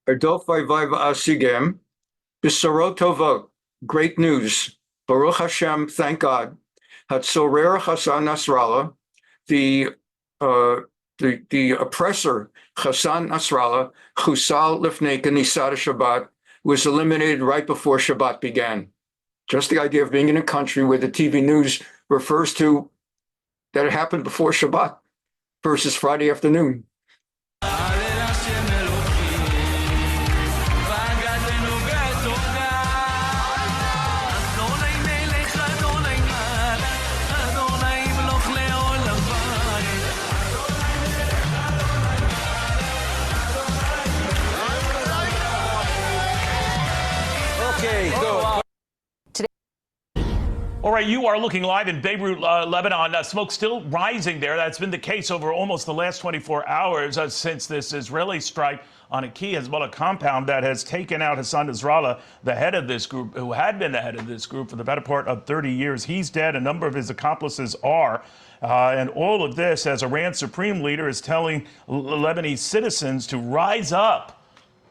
Erdof Vayvay Asigem, Bisarot Tovot, great news. Baruch Hashem, thank God. Hatzorer Hassan Nasrallah, the oppressor Hassan Nasrallah, Chusal Lifnei Knisat Shabbat, was eliminated right before Shabbat began. Just the idea of being in a country where the TV news refers to that it happened before Shabbat versus Friday afternoon.
All right, you are looking live in Beirut, Lebanon. Smoke still rising there. That's been the case over almost the last 24 hours since this Israeli strike on a key Hezbollah compound that has taken out Hassan Nasrallah, the head of this group, who had been the head of this group for the better part of 30 years. He's dead. A number of his accomplices are. And all of this as Iran's supreme leader is telling Lebanese citizens to rise up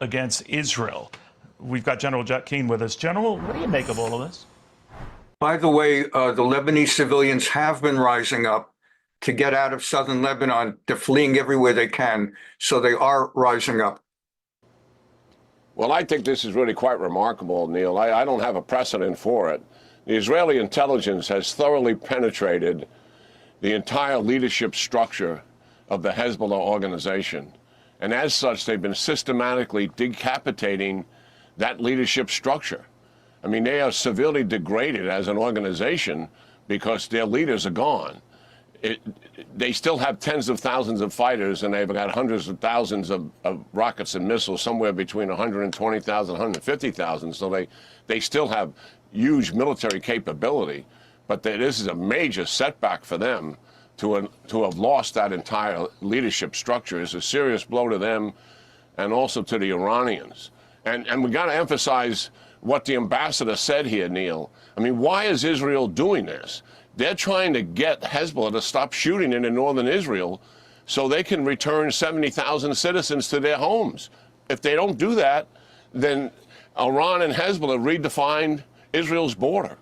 against Israel. We've got General Jack Keane with us. General, what do you make of all of this?
By the way, the Lebanese civilians have been rising up to get out of southern Lebanon. They're fleeing everywhere they can, so they are rising up.
Well, I think this is really quite remarkable, Neil. I don't have a precedent for it. The Israeli intelligence has thoroughly penetrated the entire leadership structure of the Hezbollah organization. And as such, they've been systematically decapitating that leadership structure. I mean, they are severely degraded as an organization because their leaders are gone. They still have tens of thousands of fighters, and they've got hundreds of thousands of rockets and missiles, somewhere between 120,000 and 150,000. So they still have huge military capability. But this is a major setback for them to have lost that entire leadership structure. Is a serious blow to them and also to the Iranians. And we got to emphasize what the ambassador said here, Neil. I mean, why is Israel doing this? They're trying to get Hezbollah to stop shooting into northern Israel so they can return 70,000 citizens to their homes. If they don't do that, then Iran and Hezbollah redefined Israel's border.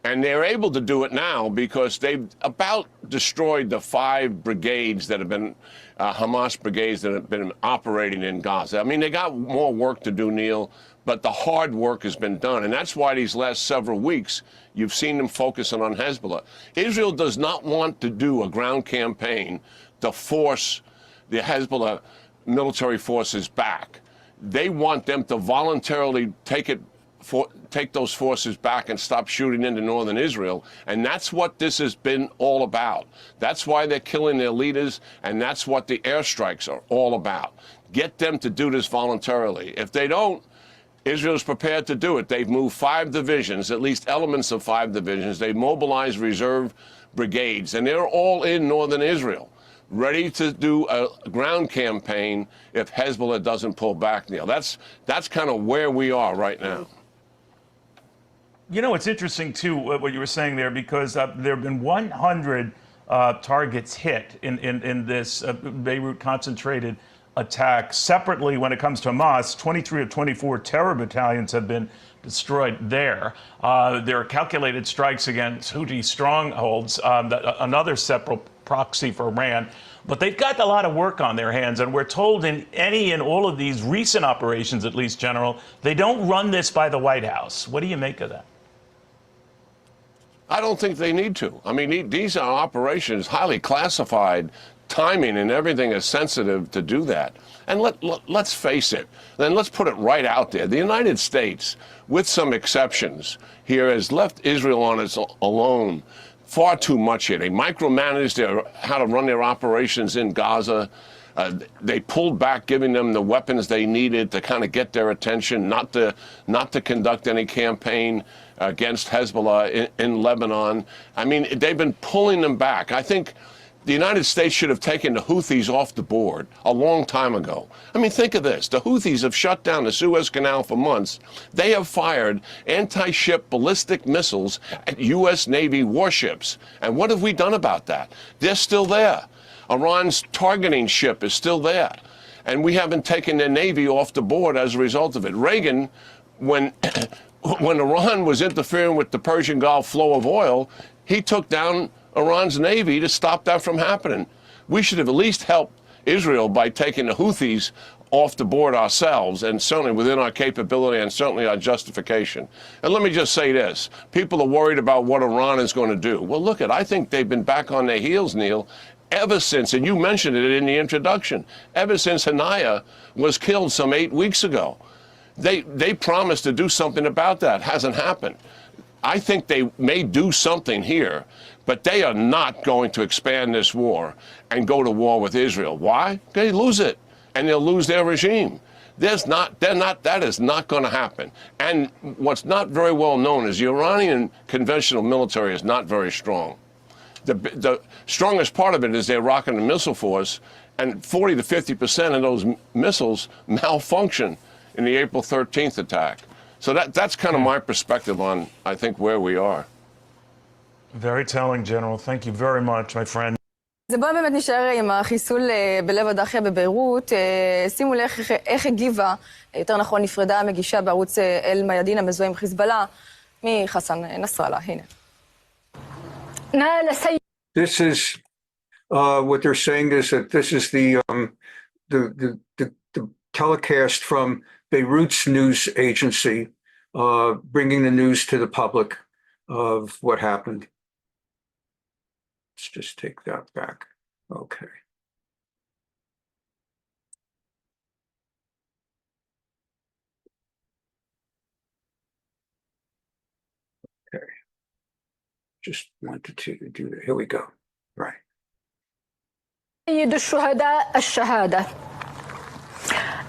And they're able to do it now because they've about destroyed the 5 brigades that have been, Hamas brigades that have been operating in Gaza. I mean, they got more work to do, Neil, but the hard work has been done. And that's why these last several weeks, you've seen them focusing on Hezbollah. Israel does not want to do a ground campaign to force the Hezbollah military forces back. They want them to voluntarily take those forces back and stop shooting into northern Israel. And that's what this has been all about. That's why they're killing their leaders, and that's what the airstrikes are all about. Get them to do this voluntarily. If they don't, Israel's prepared to do it. They've moved 5 divisions, at least elements of 5 divisions. They've mobilized reserve brigades, and they're all in northern Israel, ready to do a ground campaign if Hezbollah doesn't pull back, Neil. That's kind of where we are right now.
You know, it's interesting, too, what you were saying there, because there have been 100 targets hit in this Beirut concentrated attack. Separately, when it comes to Hamas, 23 of 24 terror battalions have been destroyed there. There are calculated strikes against Houthi strongholds, another separate proxy for Iran. But they've got a lot of work on their hands, and we're told in any and all of these recent operations, at least, General, they don't run this by the White House. What do you make of that?
I don't think they need to. I mean, these are operations, highly classified, timing and everything is sensitive to do that. And let's face it, then let's put it right out there. The United States, with some exceptions here, has left Israel on its alone far too much here. They micromanaged how to run their operations in Gaza. They pulled back, giving them the weapons they needed to kind of get their attention, not to conduct any campaign against Hezbollah in Lebanon. I mean, they've been pulling them back. I think the United States should have taken the Houthis off the board a long time ago. I mean, think of this. The Houthis have shut down the Suez Canal for months. They have fired anti-ship ballistic missiles at U.S. Navy warships. And what have we done about that? They're still there. Iran's targeting ship is still there. And we haven't taken their Navy off the board as a result of it. Reagan, when Iran was interfering with the Persian Gulf flow of oil, he took down Iran's Navy to stop that from happening. We should have at least helped Israel by taking the Houthis off the board ourselves, and certainly within our capability and certainly our justification. And let me just say this. People are worried about what Iran is going to do. Well, look, I think they've been back on their heels, Neil, ever since, and you mentioned it in the introduction, ever since Hanaya was killed some 8 weeks ago. They promised to do something about that. Hasn't happened. I think they may do something here, but they are not going to expand this war and go to war with Israel. Why? They lose it, and they'll lose their regime. That is not going to happen. And what's not very well known is the Iranian conventional military is not very strong. The strongest part of it is their rocket and missile force, and 40 to 50% of those missiles malfunction in the April 13th attack. So that's kind of my perspective on, I think, where we are.
Very telling, General. Thank you very much, my friend.
זה בוא באמת נשאר עם החיסול בלב הדחיה בביירות. שימו לב איך הגיבה, יותר נכון נפרדה המגישה בערוץ אל-מיאדין המזוהה עם חיזבאללה מחסן נסראללה. הנה.
This is what they're saying is that this is the telecast from Beirut's news agency, bringing the news to the public of what happened. Let's just take that back. Okay. Okay. Just wanted to do that. Here we go. Right.
سيد الشهداء الشهادة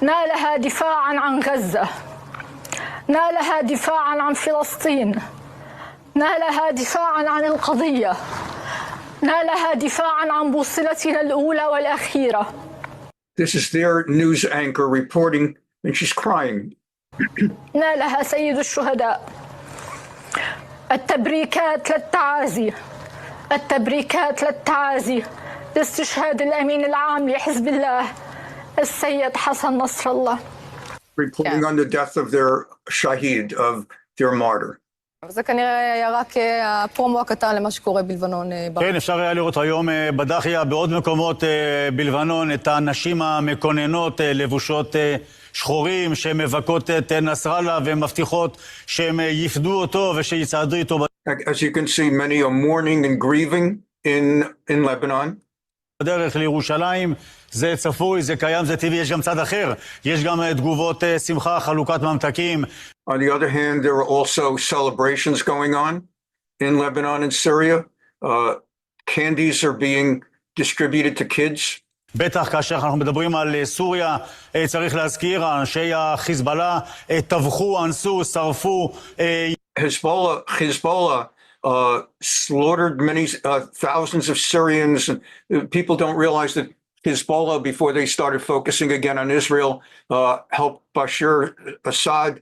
نالها دفاعا عن غزة، نالها دفاعا عن فلسطين، نالها دفاعا عن القضية، نالها دفاعا عن بوصلتنا الأولى والأخيرة.
This is their news anchor reporting, and she's crying.
نالها سيد الشهداء. التبريكات للتعازي، التبريكات للتعازي لاستشهاد الأمين العام لحزب الله السيد حسن نصر الله.
Reporting on the death of their shahid, of their martyr.
זה כנראה היה רק הפרומו הקטן למה שקורה בלבנון.
כן, אפשר היה לראות היום בדחיה, בעוד מקומות בלבנון, את הנשים המקוננות, לבושות שחורים, שמבקות את נסראללה ומבטיחות שהם יפדו אותו ושיצעדו איתו.
As you can see, many are mourning and grieving in Lebanon.
בדרך לירושלים, זה צפוי, זה קיים, זה טבעי, יש גם צד אחר. יש גם תגובות שמחה, חלוקת ממתקים.
On the other hand, there are also celebrations going on in Lebanon and Syria. Candies are being distributed to kids.
בטח כאשר אנחנו מדברים על סוריה, צריך להזכיר, אנשי החיזבאללה טבחו, אנסו, שרפו.
Hezbollah slaughtered many thousands of Syrians. And people don't realize that Hezbollah, before they started focusing again on Israel, helped Bashar Assad,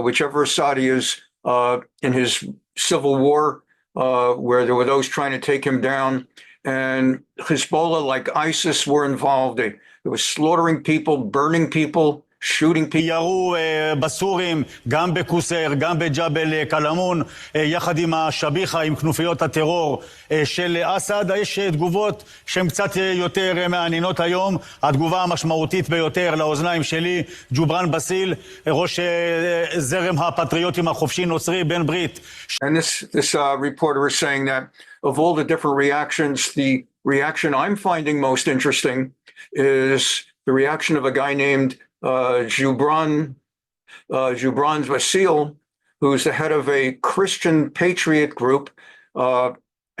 whichever Assad he is, in his civil war, where there were those trying to take him down. And Hezbollah, like ISIS, were involved. They were slaughtering people, burning people, shooting people.
ירו בסורים, גם בקוסר, גם בג'בל קלמון, יחד עם השביחה, עם כנופיות הטרור של אסד. יש תגובות שהן קצת יותר מעניינות היום. התגובה המשמעותית ביותר לאוזניים שלי, ג'ובראן בסיל, ראש זרם הפטריוטים החופשי נוצרי בן ברית.
And this reporter is saying that of all the different reactions, the reaction I'm finding most interesting is the reaction of a guy named Jubran Basil, who's the head of a Christian patriot group,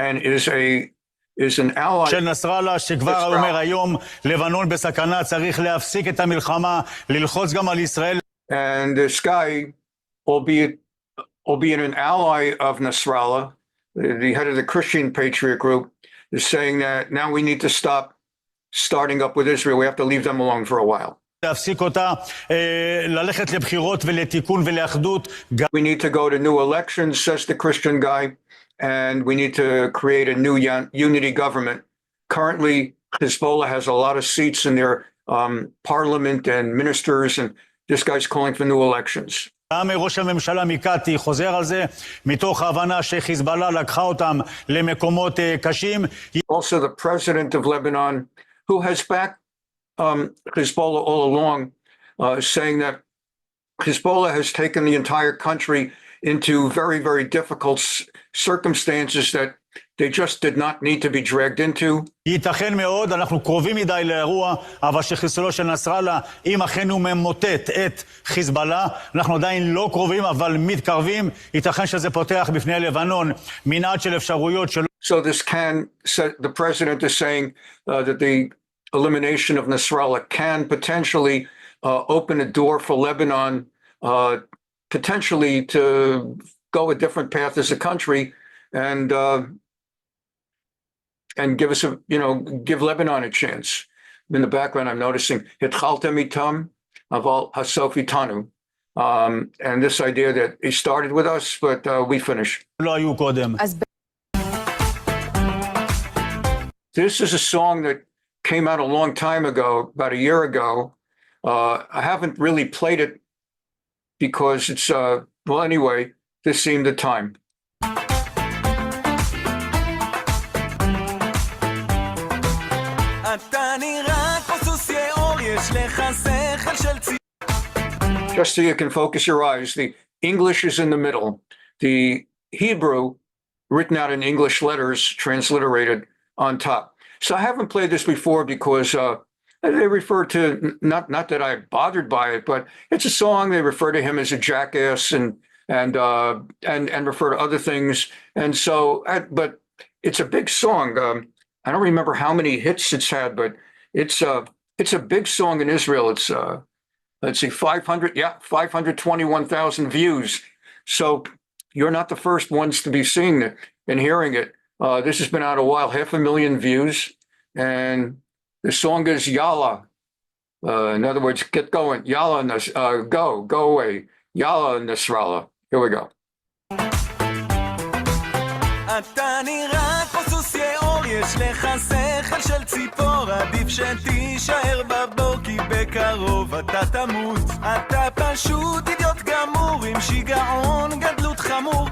and is an ally.
של נסראללה, שכבר אומר היום, לבנון בסכנה, צריך להפסיק את המלחמה, ללחוץ גם על ישראל.
And this guy, albeit an ally of Nasrallah, the head of the Christian patriot group, is saying that now we need to stop starting up with Israel. We have to leave them alone for a while.
להפסיק אותה, ללכת לבחירות ולתיקון ולאחדות.
We need to go to new elections, says the Christian guy, and we need to create a new unity government. Currently, Hezbollah has a lot of seats in their parliament and ministers, and this guy's calling for new elections.
גם ראש הממשלה מקאטי חוזר על זה, מתוך ההבנה שחיזבאללה לקחה אותם למקומות קשים.
Also, the president of Lebanon, who has backed Hezbollah all along, saying that Hezbollah has taken the entire country into very, very difficult circumstances that they just did not need to be dragged into.
ייתכן מאוד, אנחנו קרובים מדי לאירוע, אבל שחיסולו של נסראללה, אם אכן הוא ממוטט את חיזבאללה, אנחנו עדיין לא קרובים, אבל מתקרבים, ייתכן שזה פותח בפני לבנון, מנעד של אפשרויות שלא.
So this the president is saying that the elimination of Nasrallah can potentially open a door for Lebanon, potentially to go a different path as a country, and give us give Lebanon a chance. In the background, I'm noticing Hitchaltem itam aval hasof itanu, and this idea that he started with us, but we finish. This is a song that came out a long time ago, about a year ago. I haven't really played it because it's, well, anyway, this seemed the time. Just so you can focus your eyes, the English is in the middle. The Hebrew, written out in English letters, transliterated on top. So I haven't played this before because they refer to, not that I'm bothered by it, but it's a song. They refer to him as a jackass and refer to other things. And so, but it's a big song. I don't remember how many hits it's had, but it's a big song in Israel. It's let's see, 521,000 views. So you're not the first ones to be seeing it and hearing it. This has been out a while, 500,000 views, and the song is Yalla. In other words, get going. Yalla, go away. Yalla Nasrallah. Here we go. יש לך שכל של ציפור, עדיף שתישאר בבוקי, בקרוב אתה תמות. אתה פשוט אידיוט גמור עם שיגעון גדלות חמור.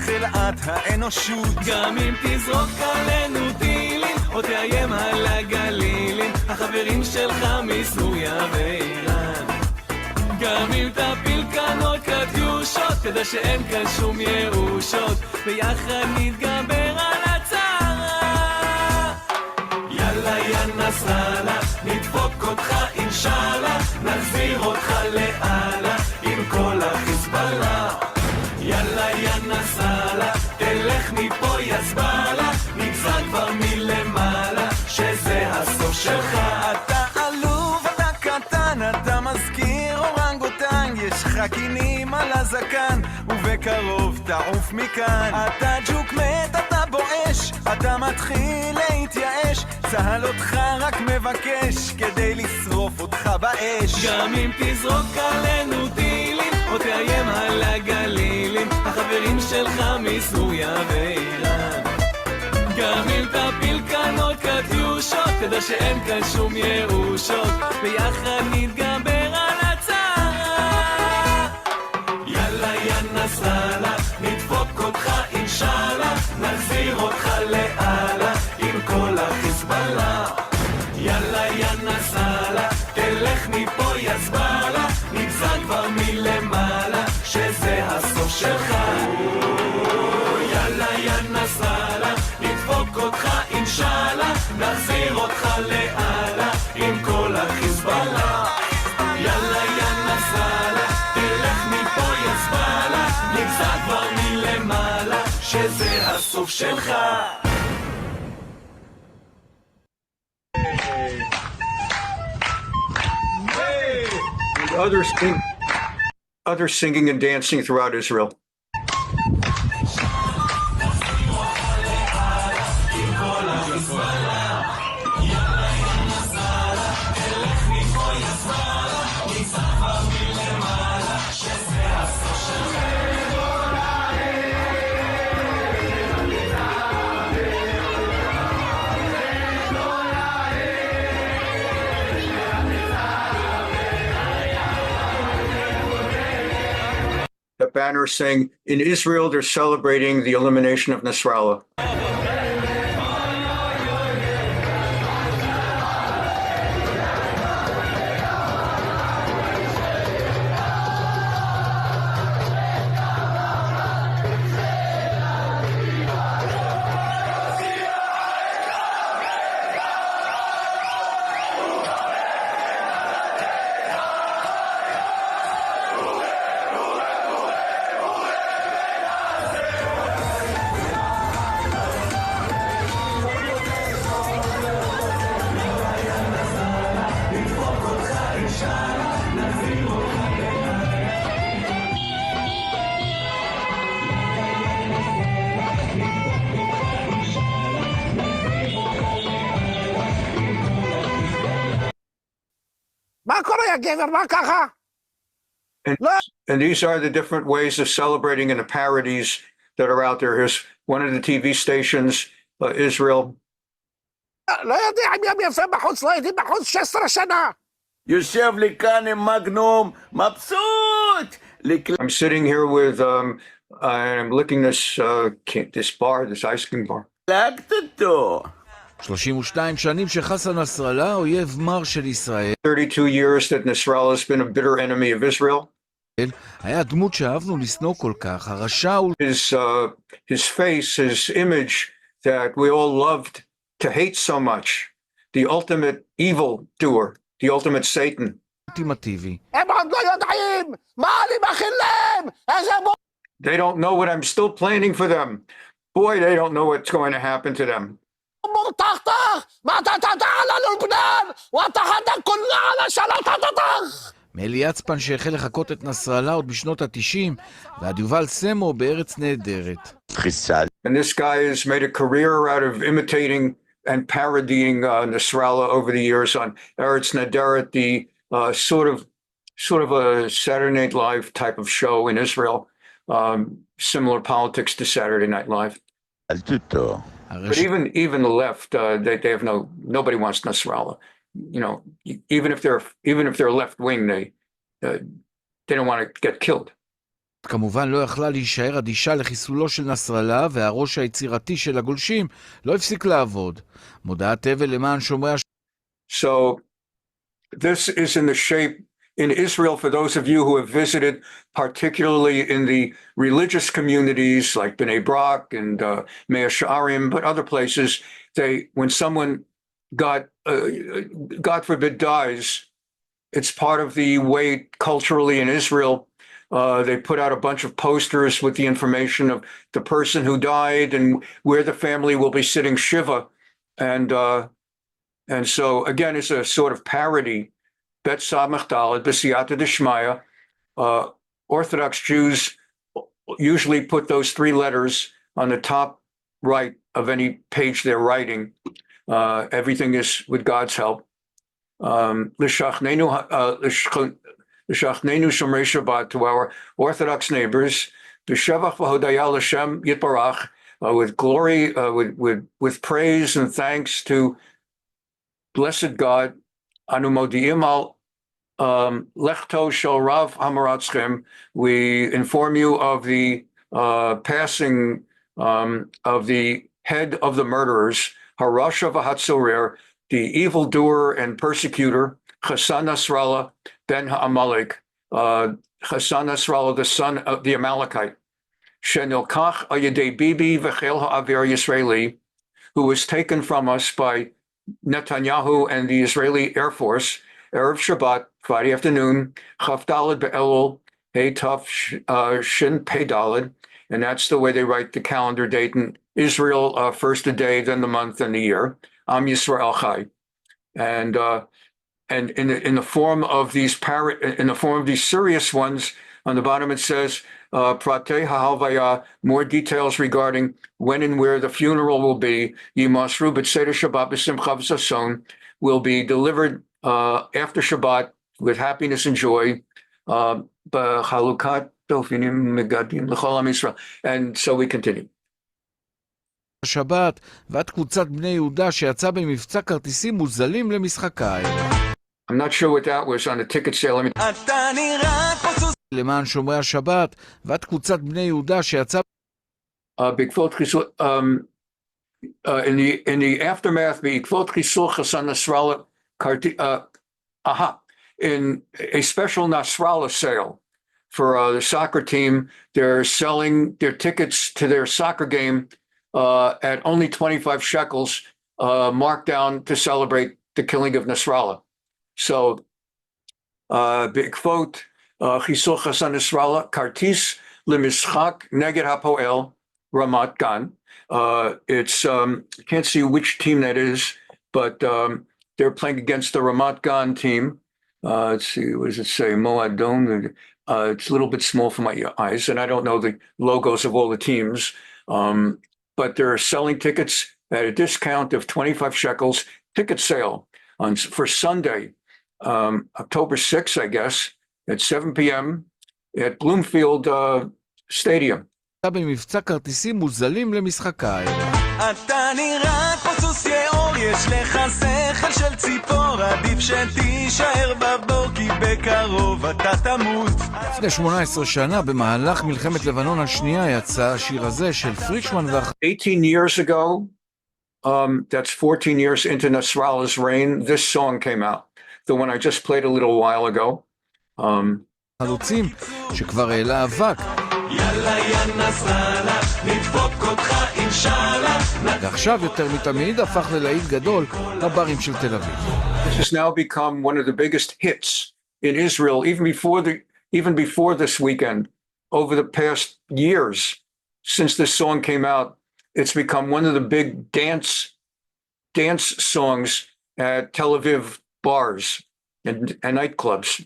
חלאת האנושות. גם אם תזרוק עלינו טילים או תאיים על הגלילים, החברים שלך מסוריה ואיראן. גם אם תפיל כאן עוד קטיושות, תדע שאין כאן שום ירושות, ביחד נתגבר על הצרה. יאללה יא נסראללה, נדפוק אותך אינשאללה, נחזיר אותך לאללה עם כל החיזבאללה. יאללה יא נסראללה, תלך מפה יזבאללה, נגזר כבר מלמעלה שזה הסוף שלך. אתה עלוב, אתה קטן, אתה מזכיר אורנגוטנג, יש לך קינים על הזקן ובקרוב תעוף מכאן. אתה ג'וק מת, אתה בואש, אתה מתחיל להתייאש, צהל אותך רק מבקש כדי לשרוף אותך באש. גם אם תזרוק עלינו טילים או תאיים על הגלילים, החברים שלך מסוריה ואיראן. גם אם תפיל כאן עוד קטיושות, תדע שאין כאן שום ירושות, ביחד נתגבר על הצרה. יאללה יא נסראללה, נדפוק אותך אינשאללה, נחזיר אותך לאללה עם כל החיזבאללה. יאללה יא נסראללה, תלך מפה יזבאללה, נגזר כבר מלמעלה שזה הסוף שלך. יאללה יא נסראללה, נדפוק אותך אינשאללה, נחזיר אותך לאללה עם כל החיזבאללה. יאללה יא נסראללה, תלך מפה יזבאללה, נגזר כבר מלמעלה שזה הסוף שלך.
Others singing and dancing throughout Israel. The banner saying, in Israel, they're celebrating the elimination of Nasrallah. And these are the different ways of celebrating and the parodies that are out there. Here's one of the TV stations, Israel.
לא יודע אם הם יפה בחוץ, לא יודעים בחוץ 16 שנה. יושב לי כאן עם מגנום, מבסוט.
I'm sitting here with, I'm licking this bar, this ice cream bar.
לקט אותו.
32 שנים שחסן נסראללה אויב מר של ישראל.
32 years that Nasrallah has been a bitter enemy of Israel.
היה דמות שאהבנו לשנוא כל כך, הרשע הוא...
His face, his image that we all loved to hate so much. The ultimate evil doer, the ultimate Satan.
אולטימטיבי.
הם עוד לא יודעים! מה אני מכין להם? איזה
They don't know what I'm still planning for them. Boy, they don't know what's going to happen to them.
مرتخطخ ما تتعال لبنان وتحدى كل على شلطتخ.
מאליאצפן שהחל לחקות את נסראללה עוד בשנות ה-90 ועד יובל סמו בארץ נהדרת.
And this guy has made a career out of imitating and parodying Nasrallah over the years on Eretz Neheret, the sort of a Saturday Night Live type of show in Israel, similar politics to Saturday Night Live. But even the left, they have nobody wants Nasrallah. You know, even if they're left wing, they don't want to get killed.
כמובן לא יכלה להישאר אדישה לחיסולו של נסראללה, והראש היצירתי של הגולשים לא הפסיק לעבוד. מודעת אבל למען שומרי
So this is in the shape in Israel, for those of you who have visited, particularly in the religious communities like Bnei Brak and Mea She'arim, but other places, when someone God forbid dies, it's part of the way culturally in Israel, they put out a bunch of posters with the information of the person who died and where the family will be sitting Shiva. And so, again, it's a sort of parody. Bet Samach Daled, B'siyata D'Shmaya. Orthodox Jews usually put those three letters on the top right of any page they're writing. Everything is with God's help. L'shachnenu Shomrei Shabbat, to our Orthodox neighbors. B'shevach v'hodaya l'Shem Yitbarach, with glory, with praise and thanks to blessed God. Anu modi'im al lechto shel Rav Hamaratzchem. We inform you of the passing of the head of the murderers, Harasha v'Hatzorer, the evildoer and persecutor, Hassan Nasrallah ben Ha'amalek, Hassan Nasrallah, the son of the Amalekite, Shenilkach ayedei Bibi v'chel ha'avir Yisraeli, who was taken from us by Netanyahu and the Israeli Air Force, Erev Shabbat, Friday afternoon, Chaf Daled Be'elul, Hey Taf Shin Pei Daled, and that's the way they write the calendar date in Israel, first the day, then the month, and the year. Am Yisrael Chai, and in the form of these serious ones, on the bottom it says Pratei Ha'alvaya, more details regarding when and where the funeral will be. Yimasru b'Seder Shabbat b'Simcha v'Sason, will be delivered after Shabbat with happiness and joy. B'Chalukat Dofinim Megadim l'Chol Am Yisrael, and so we continue.
השבת, ועד קבוצת בני יהודה שיצא במבצע כרטיסים מוזלים למשחק הערב.
I'm not sure what that was on the ticket sale.
למען שומרי השבת, ועד קבוצת בני יהודה שיצא
בעקבות חיסול, in the aftermath, בעקבות חיסול Hassan Nasrallah, in a special Nasrallah sale for the soccer team, they're selling their tickets to their soccer game at only 25 shekels, marked down to celebrate the killing of Nasrallah. So, בעקבות חיסול Hassan Nasrallah, כרטיס למשחק נגד הפועל Ramat Gan. It's I can't see which team that is, but they're playing against the Ramat Gan team. Let's see, what does it say? Moadon. It's a little bit small for my eyes, and I don't know the logos of all the teams. But they're selling tickets at a discount of 25 shekels, ticket sale for Sunday, October 6th, I guess, at 7 p.m. at Bloomfield Stadium.
במבצע כרטיסים מוזלים למשחק הערב.
אתה נראה כמו סוס יאור, יש לך שכל של ציפור, עדיף שתישאר בבור, כי בקרוב אתה תמות.
לפני 18 שנה, במהלך מלחמת לבנון השנייה, יצא השיר הזה של פרישמן
18 years ago, that's 14 years into Nasrallah's reign, this song came out. The one I just played a little while ago.
חלוצים שכבר העלה אבק.
יאללה יא נסראללה, נדפוק אותך אינשאללה.
ועכשיו יותר מתמיד הפך ללהיט גדול בברים של תל אביב.
This has now become one of the biggest hits in Israel, even before this weekend. Over the past years, since this song came out, it's become one of the big dance songs at Tel Aviv bars and nightclubs.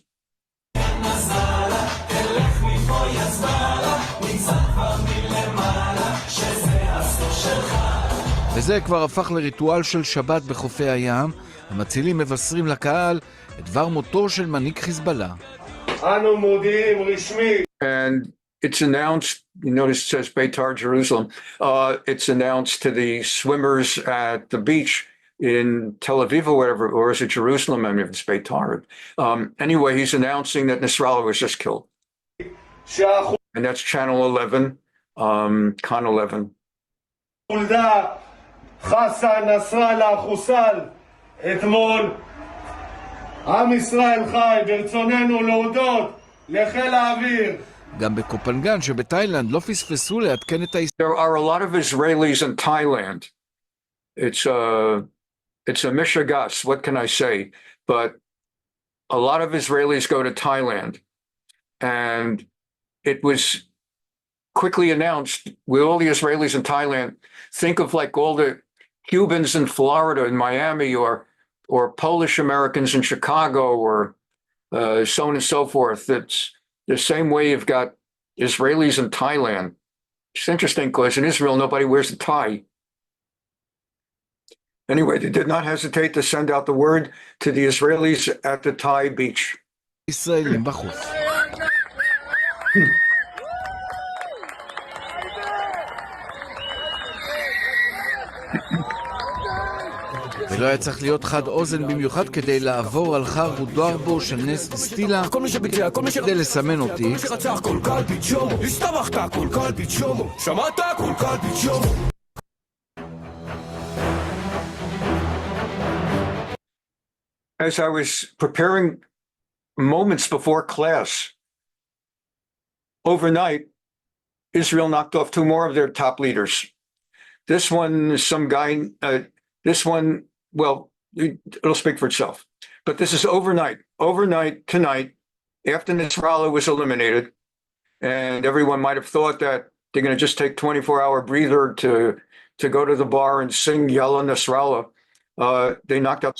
וזה כבר הפך לריטואל של שבת בחופי הים. המצילים מבשרים לקהל את דבר מותו של מנהיג חיזבאללה.
אנו מודיעים רשמי.
And it's announced, you notice it says Beitar Jerusalem, it's announced to the swimmers at the beach in Tel Aviv or whatever, or is it Jerusalem? I mean, if it's Beitar. Anyway, he's announcing that Nasrallah was just killed. and that's channel 11, con 11.
חסן נסראללה חוסל אתמול. עם ישראל חי, ברצוננו להודות לחיל האוויר.
גם בקופנגן שבתאילנד לא פספסו לעדכן את
There are a lot of Israelis in Thailand. It's a mishigas, what can I say? But a lot of Israelis go to Thailand. And it was quickly announced with all the Israelis in Thailand, think of like all the Cubans in Florida and Miami or Polish Americans in Chicago or so on and so forth. It's the same way you've got Israelis in Thailand. It's interesting because in Israel, nobody wears a tie. Anyway, they did not hesitate to send out the word to the Israelis at the Thai beach.
ישראלים בחוץ. ולא היה צריך להיות חד אוזן במיוחד כדי לעבור על חר ודוארבו של נס וסטילה כדי לסמן אותי.
As I was preparing moments before class, overnight, Israel knocked off 2 more of their top leaders. This one, some guy, well, it'll speak for itself. But this is overnight. Overnight, tonight, after Nasrallah was eliminated, and everyone might have thought that they're going to just take 24-hour breather to go to the bar and sing Yalla Nasrallah. They knocked out...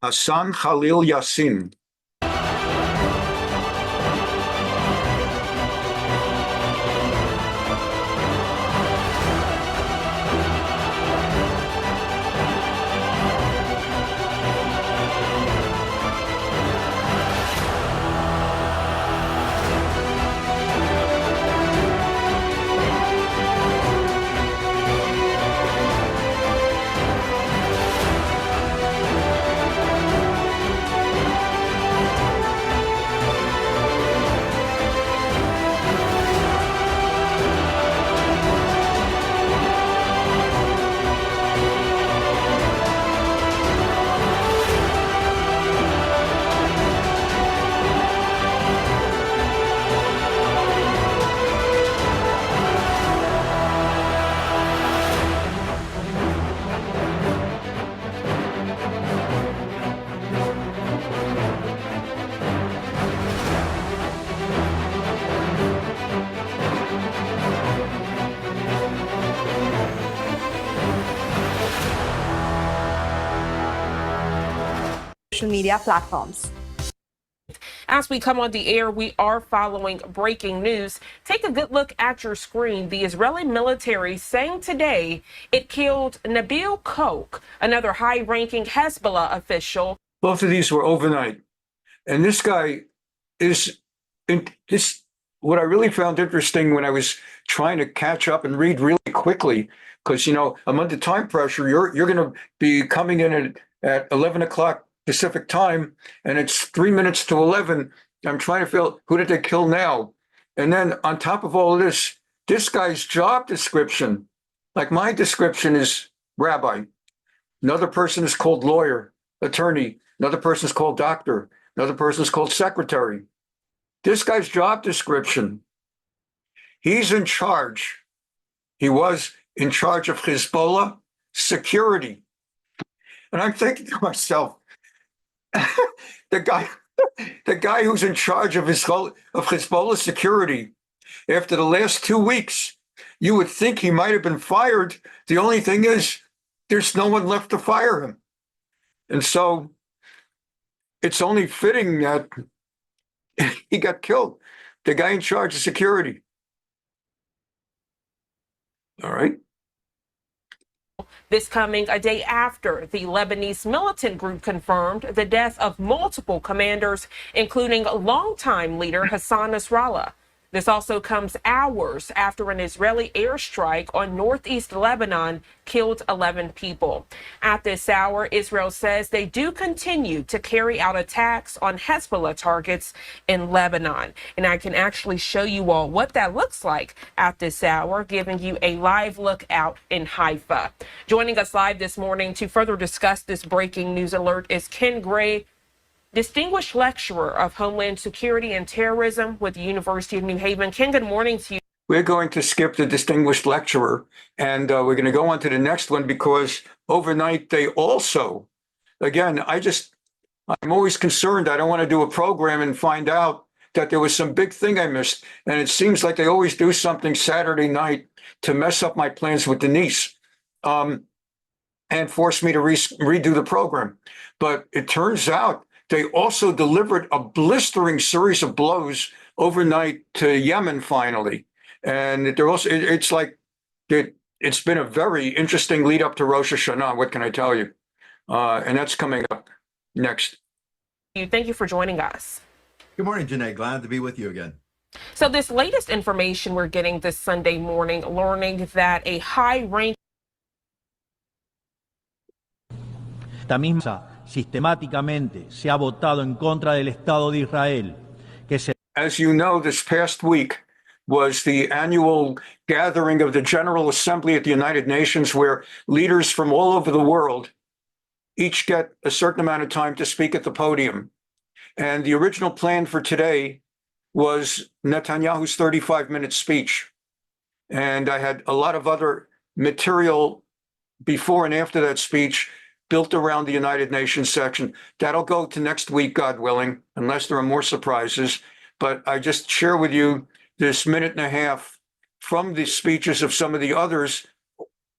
Hassan Khalil Yassin.
Media platforms.
As we come on the air, we are following breaking news. Take a good look at your screen. The Israeli military saying today it killed Nabil Koch, another high-ranking Hezbollah official.
Both of these were overnight. And this guy is what I really found interesting when I was trying to catch up and read really quickly, because, you know, I'm under time pressure. You're going to be coming in at 11 o'clock Pacific time, and it's 3 minutes to 11. I'm trying to feel, who did they kill now? And then on top of all of this guy's job description, like my description is rabbi. Another person is called lawyer, attorney. Another person is called doctor. Another person is called secretary. This guy's job description, he's in charge. He was in charge of Hezbollah security. And I'm thinking to myself, the guy who's in charge of Hezbollah security, after the last 2 weeks, you would think he might have been fired. The only thing is, there's no one left to fire him. And so it's only fitting that he got killed, the guy in charge of security. All right.
This coming a day after the Lebanese militant group confirmed the death of multiple commanders, including longtime leader Hassan Nasrallah. This also comes hours after an Israeli airstrike on northeast Lebanon killed 11 people. At this hour, Israel says they do continue to carry out attacks on Hezbollah targets in Lebanon. And I can actually show you all what that looks like at this hour, giving you a live look out in Haifa. Joining us live this morning to further discuss this breaking news alert is Ken Gray, Distinguished Lecturer of Homeland Security and Terrorism with the University of New Haven. Ken, good morning to you.
We're going to skip the distinguished lecturer, and we're going to go on to the next one because overnight they also, again, I'm always concerned. I don't want to do a program and find out that there was some big thing I missed. And it seems like they always do something Saturday night to mess up my plans with Denise and force me to redo the program. But it turns out they also delivered a blistering series of blows overnight to Yemen finally. And they're also, it's been a very interesting lead up to Rosh Hashanah. What can I tell you? And that's coming up next.
Thank you for joining us.
Good morning, Janae. Glad to be with you again.
So this latest information we're getting this Sunday morning, learning that a high-ranking
sistemáticamente se ha votado en contra del Estado de Israel.
As you know, this past week was the annual gathering of the General Assembly at the United Nations, where leaders from all over the world each get a certain amount of time to speak at the podium. And the original plan for today was Netanyahu's 35-minute speech. And I had a lot of other material before and after that speech built around the United Nations section. That'll go to next week, God willing, unless there are more surprises. But I just share with you this minute and a half from the speeches of some of the others.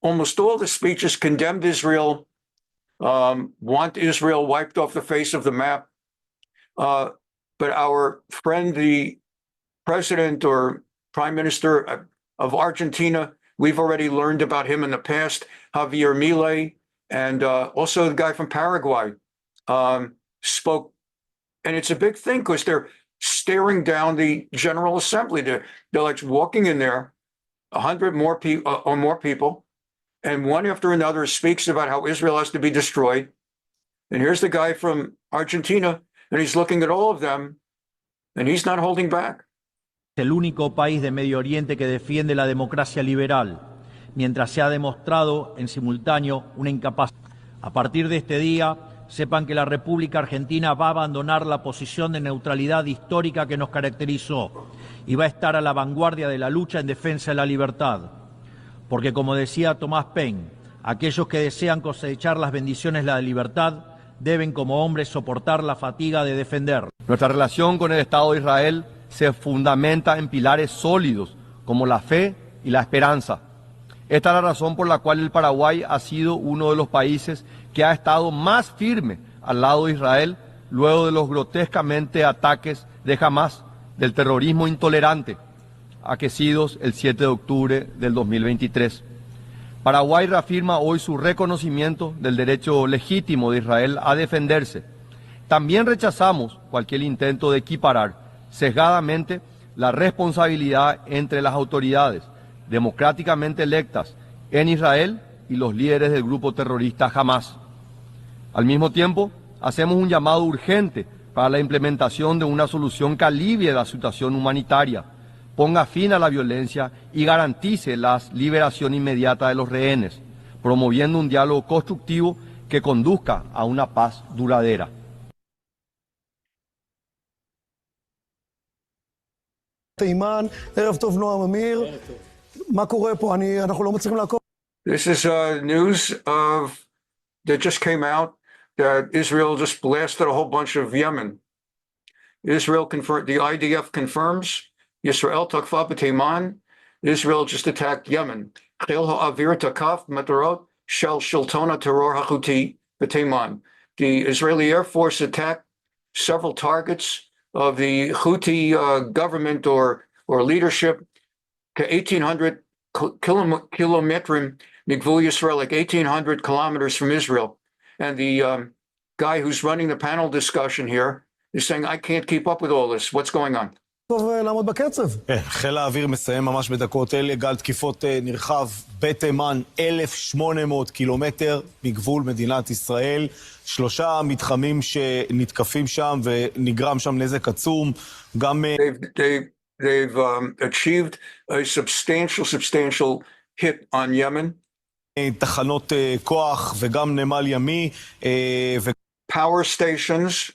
Almost all the speeches condemned Israel, want Israel wiped off the face of the map. But our friend, the president or prime minister of Argentina, we've already learned about him in the past, Javier Milei, and also the guy from Paraguay spoke. And it's a big thing because they're staring down the General Assembly. They're like walking in there, 100 more people or more people, and one after another speaks about how Israel has to be destroyed. And here's the guy from Argentina, and he's looking at all of them, and he's not holding back.
El único país de Medio Oriente que defiende la democracia liberal, mientras se ha demostrado en simultáneo una incapacidad. A partir de este día, sepan que la República Argentina va a abandonar la posición de neutralidad histórica que nos caracterizó y va a estar a la vanguardia de la lucha en defensa de la libertad. Porque, como decía Tomás Paine, aquellos que desean cosechar las bendiciones de la libertad deben como hombres soportar la fatiga de defender.
Nuestra relación con el Estado de Israel se fundamenta en pilares sólidos como la fe y la esperanza. Esta es la razón por la cual el Paraguay ha sido uno de los países que ha estado más firme al lado de Israel luego de los grotescamente ataques de Hamas, del terrorismo intolerante, aquecidos el 7 de octubre del 2023. Paraguay reafirma hoy su reconocimiento del derecho legítimo de Israel a defenderse. También rechazamos cualquier intento de equiparar sesgadamente la responsabilidad entre las autoridades democráticamente electas en Israel y los líderes del grupo terrorista Hamas. Al mismo tiempo, hacemos un llamado urgente para la implementación de una solución que alivie la situación humanitaria, ponga fin a la violencia y garantice la liberación inmediata de los rehenes, promoviendo un diálogo constructivo que conduzca a una paz duradera.
This is news that just came out that Israel just blasted a whole bunch of Yemen. Israel confirmed, the IDF confirms, Yisrael takfa b'Teiman, Israel just attacked Yemen. Chil ha'avir takaf metorot shel shilton terror hachuti b'Teiman. The Israeli Air Force attacked several targets of the Houthi government or leadership, 1,800 kilometrim migvul Yisrael, like 1,800 kilometers from Israel. And the guy who's running the panel discussion here is saying, I can't keep up with all this. What's going on?
טוב לעמוד בקצב.
חיל האוויר מסיים ממש בדקות אלה גל תקיפות נרחב בתימן, 1,800 קילומטר מגבול מדינת ישראל. 3 מתחמים שנתקפים שם ונגרם שם נזק עצום. גם
They've achieved a substantial hit on Yemen.
תחנות כוח וגם נמל ימי.
Power stations,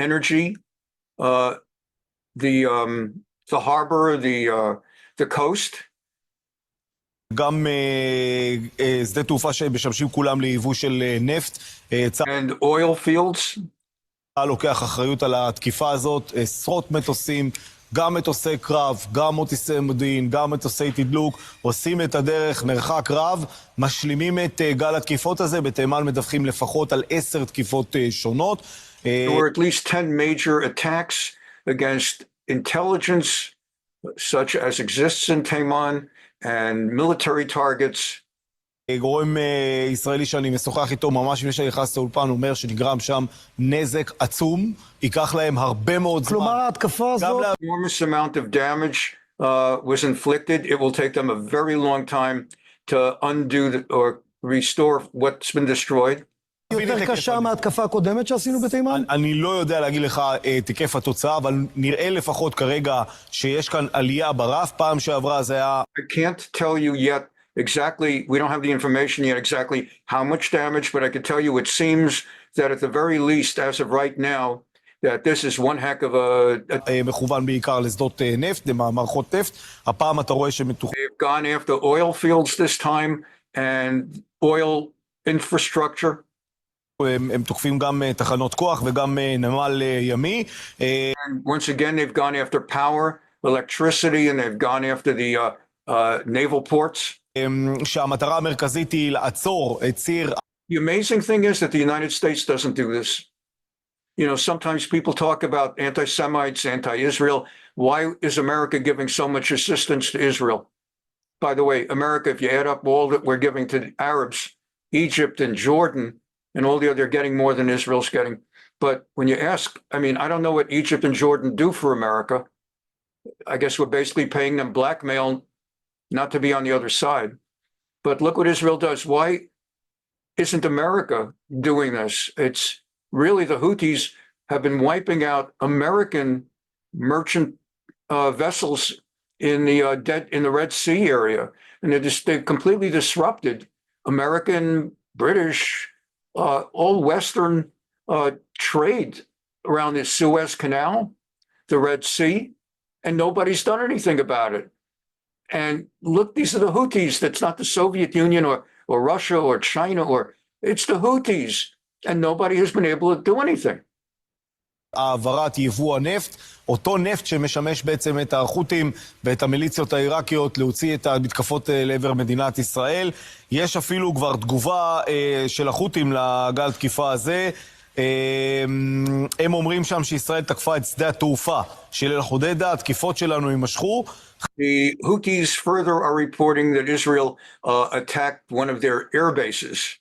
energy, the harbor, the coast.
גם שדה תעופה שמשמשים כולם ליבוא של נפט.
And oil fields.
צה"ל לוקח אחריות על התקיפה הזאת, עשרות מטוסים, גם מטוסי קרב, גם מטוסי מודיעין, גם מטוסי תדלוק, עושים את הדרך מרחק רב, משלימים את גל התקיפות הזה, בתימן מדווחים לפחות על 10 תקיפות שונות.
There were at least 10 major attacks against intelligence such as exists in Taiman and military targets.
גורם ישראלי שאני משוחח איתו ממש לפני שנכנס לאולפן אומר שנגרם שם נזק עצום, ייקח להם הרבה מאוד זמן.
כלומר ההתקפה הזאת...
Enormous amount of damage was inflicted. It will take them a very long time to undo or restore what's been destroyed.
יותר קשה מההתקפה הקודמת שעשינו בתימן?
אני לא יודע להגיד לך את היקף התוצאה, אבל נראה לפחות כרגע שיש כאן עלייה ברף. פעם שעברה זה היה...
I can't tell you yet exactly, we don't have the information yet exactly how much damage, but I can tell you it seems that at the very least, as of right now, that this is one heck of a...
מכוון בעיקר לשדות נפט, למערכות נפט. הפעם אתה רואה שמתוכן...
They've gone after oil fields this time and oil infrastructure.
הם תוקפים גם תחנות כוח וגם נמל ימי.
And once again, they've gone after power, electricity, and they've gone after the naval ports.
שהמטרה המרכזית היא לעצור את ציר...
The amazing thing is that the United States doesn't do this. You know, sometimes people talk about anti-Semites, anti-Israel. Why is America giving so much assistance to Israel? By the way, America, if you add up all that we're giving to the Arabs, Egypt and Jordan, and all the other, they're getting more than Israel's getting. But when you ask, I mean, I don't know what Egypt and Jordan do for America. I guess we're basically paying them blackmail not to be on the other side. But look what Israel does. Why isn't America doing this? It's really the Houthis have been wiping out American merchant vessels in the Red Sea area. And they've completely disrupted American, British, all Western trade around the Suez Canal, the Red Sea, and nobody's done anything about it. And look, these are the Houthis. That's not the Soviet Union or Russia or China, it's the Houthis. And nobody has been able to do anything.
העברת יבוא הנפט, אותו נפט שמשמש בעצם את החות'ים ואת המיליציות העיראקיות להוציא את המתקפות לעבר מדינת ישראל. יש אפילו כבר תגובה של החות'ים לגל תקיפה הזה. הם אומרים שם שישראל תקפה את שדה התעופה של אל-חודיידה, התקיפות שלנו יימשכו.
The Houthis further are reporting that Israel attacked one of their air bases.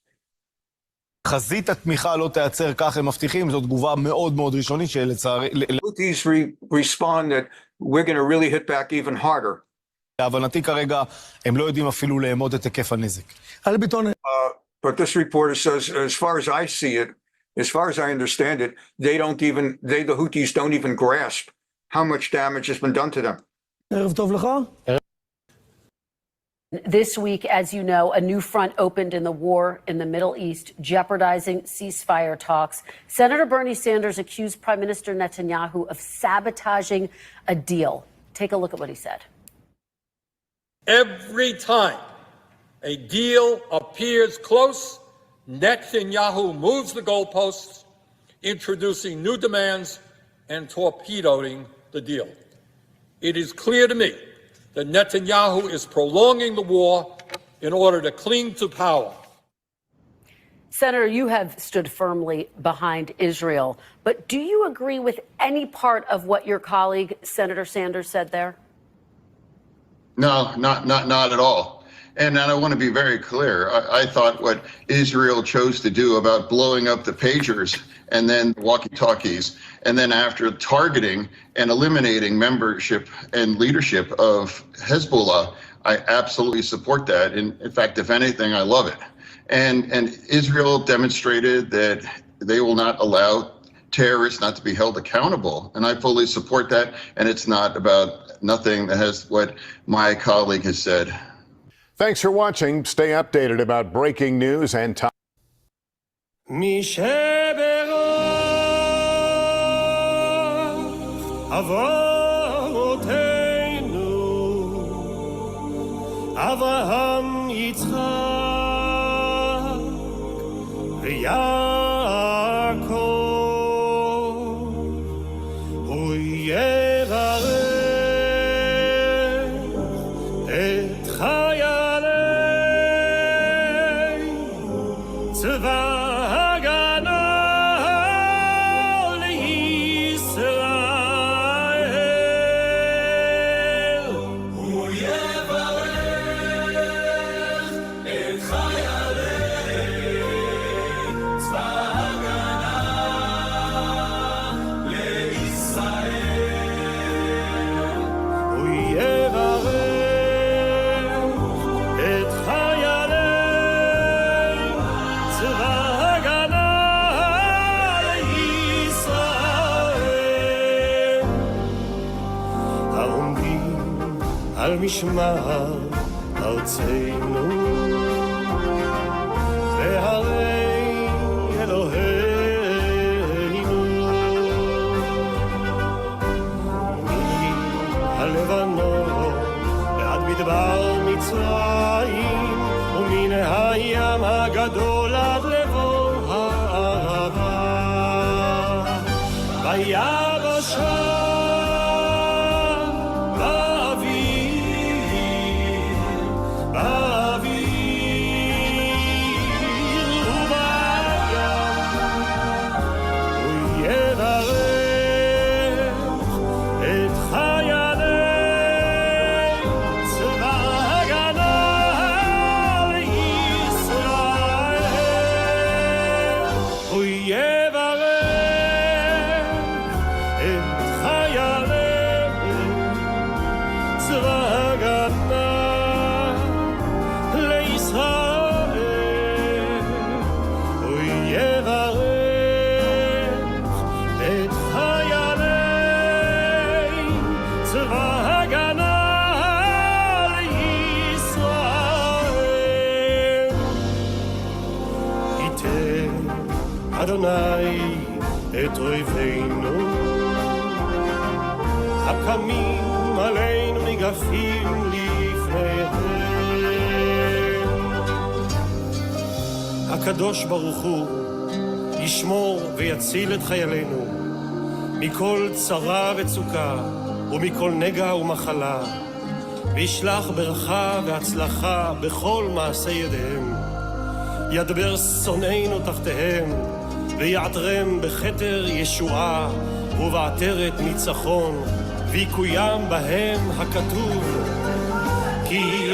חזית התמיכה לא תיעצר, כך הם מבטיחים, זו תגובה מאוד מאוד ראשונית שלצערי...
Houthis respond that we're going to really hit back even harder.
להבנתי כרגע הם לא יודעים אפילו לאמוד את היקף הנזק.
But this reporter says, as far as I see it, as far as I understand it, the Houthis don't even grasp how much damage has been done to them.
ערב טוב לך.
This week, as you know, a new front opened in the war in the Middle East, jeopardizing ceasefire talks. Senator Bernie Sanders accused Prime Minister Netanyahu of sabotaging a deal. Take a look at what he said.
Every time a deal appears close, Netanyahu moves the goalposts, introducing new demands and torpedoing the deal. It is clear to me that Netanyahu is prolonging the war in order to cling to power.
Senator, you have stood firmly behind Israel, but do you agree with any part of what your colleague, Senator Sanders, said there?
No, not at all.
And I want to be very clear. I thought what Israel chose to do about blowing up the pagers and then walkie-talkies, and then after targeting and eliminating membership and leadership of Hezbollah, I absolutely support that. In fact, if anything, I love it. And Israel demonstrated that they will not allow terrorists not to be held accountable. And I fully support that. And it's not about nothing that has what my colleague has said.
Thanks for watching. Stay updated about breaking news and time.
אברהם, יצחק ויעקב, הוא יברך את חיילי צבא הגנה לישראל. הוא על משמר ארצנו והרי אלוהינו מהלבנון ועד מדבר מצרים ומן הים הגדול עד לבוא הערבה ביבשה אדוני את אויבינו הקמים עלינו ניגפים לפניהם. הקדוש ברוך הוא ישמור ויציל את חיילינו מכל צרה וצוקה ומכל נגע ומחלה, וישלח ברכה והצלחה בכל מעשה ידיהם. ידבר שונאינו תחתיהם ויעטרם בכתר ישועה ובעטרת ניצחון, ויקוים בהם הכתוב כי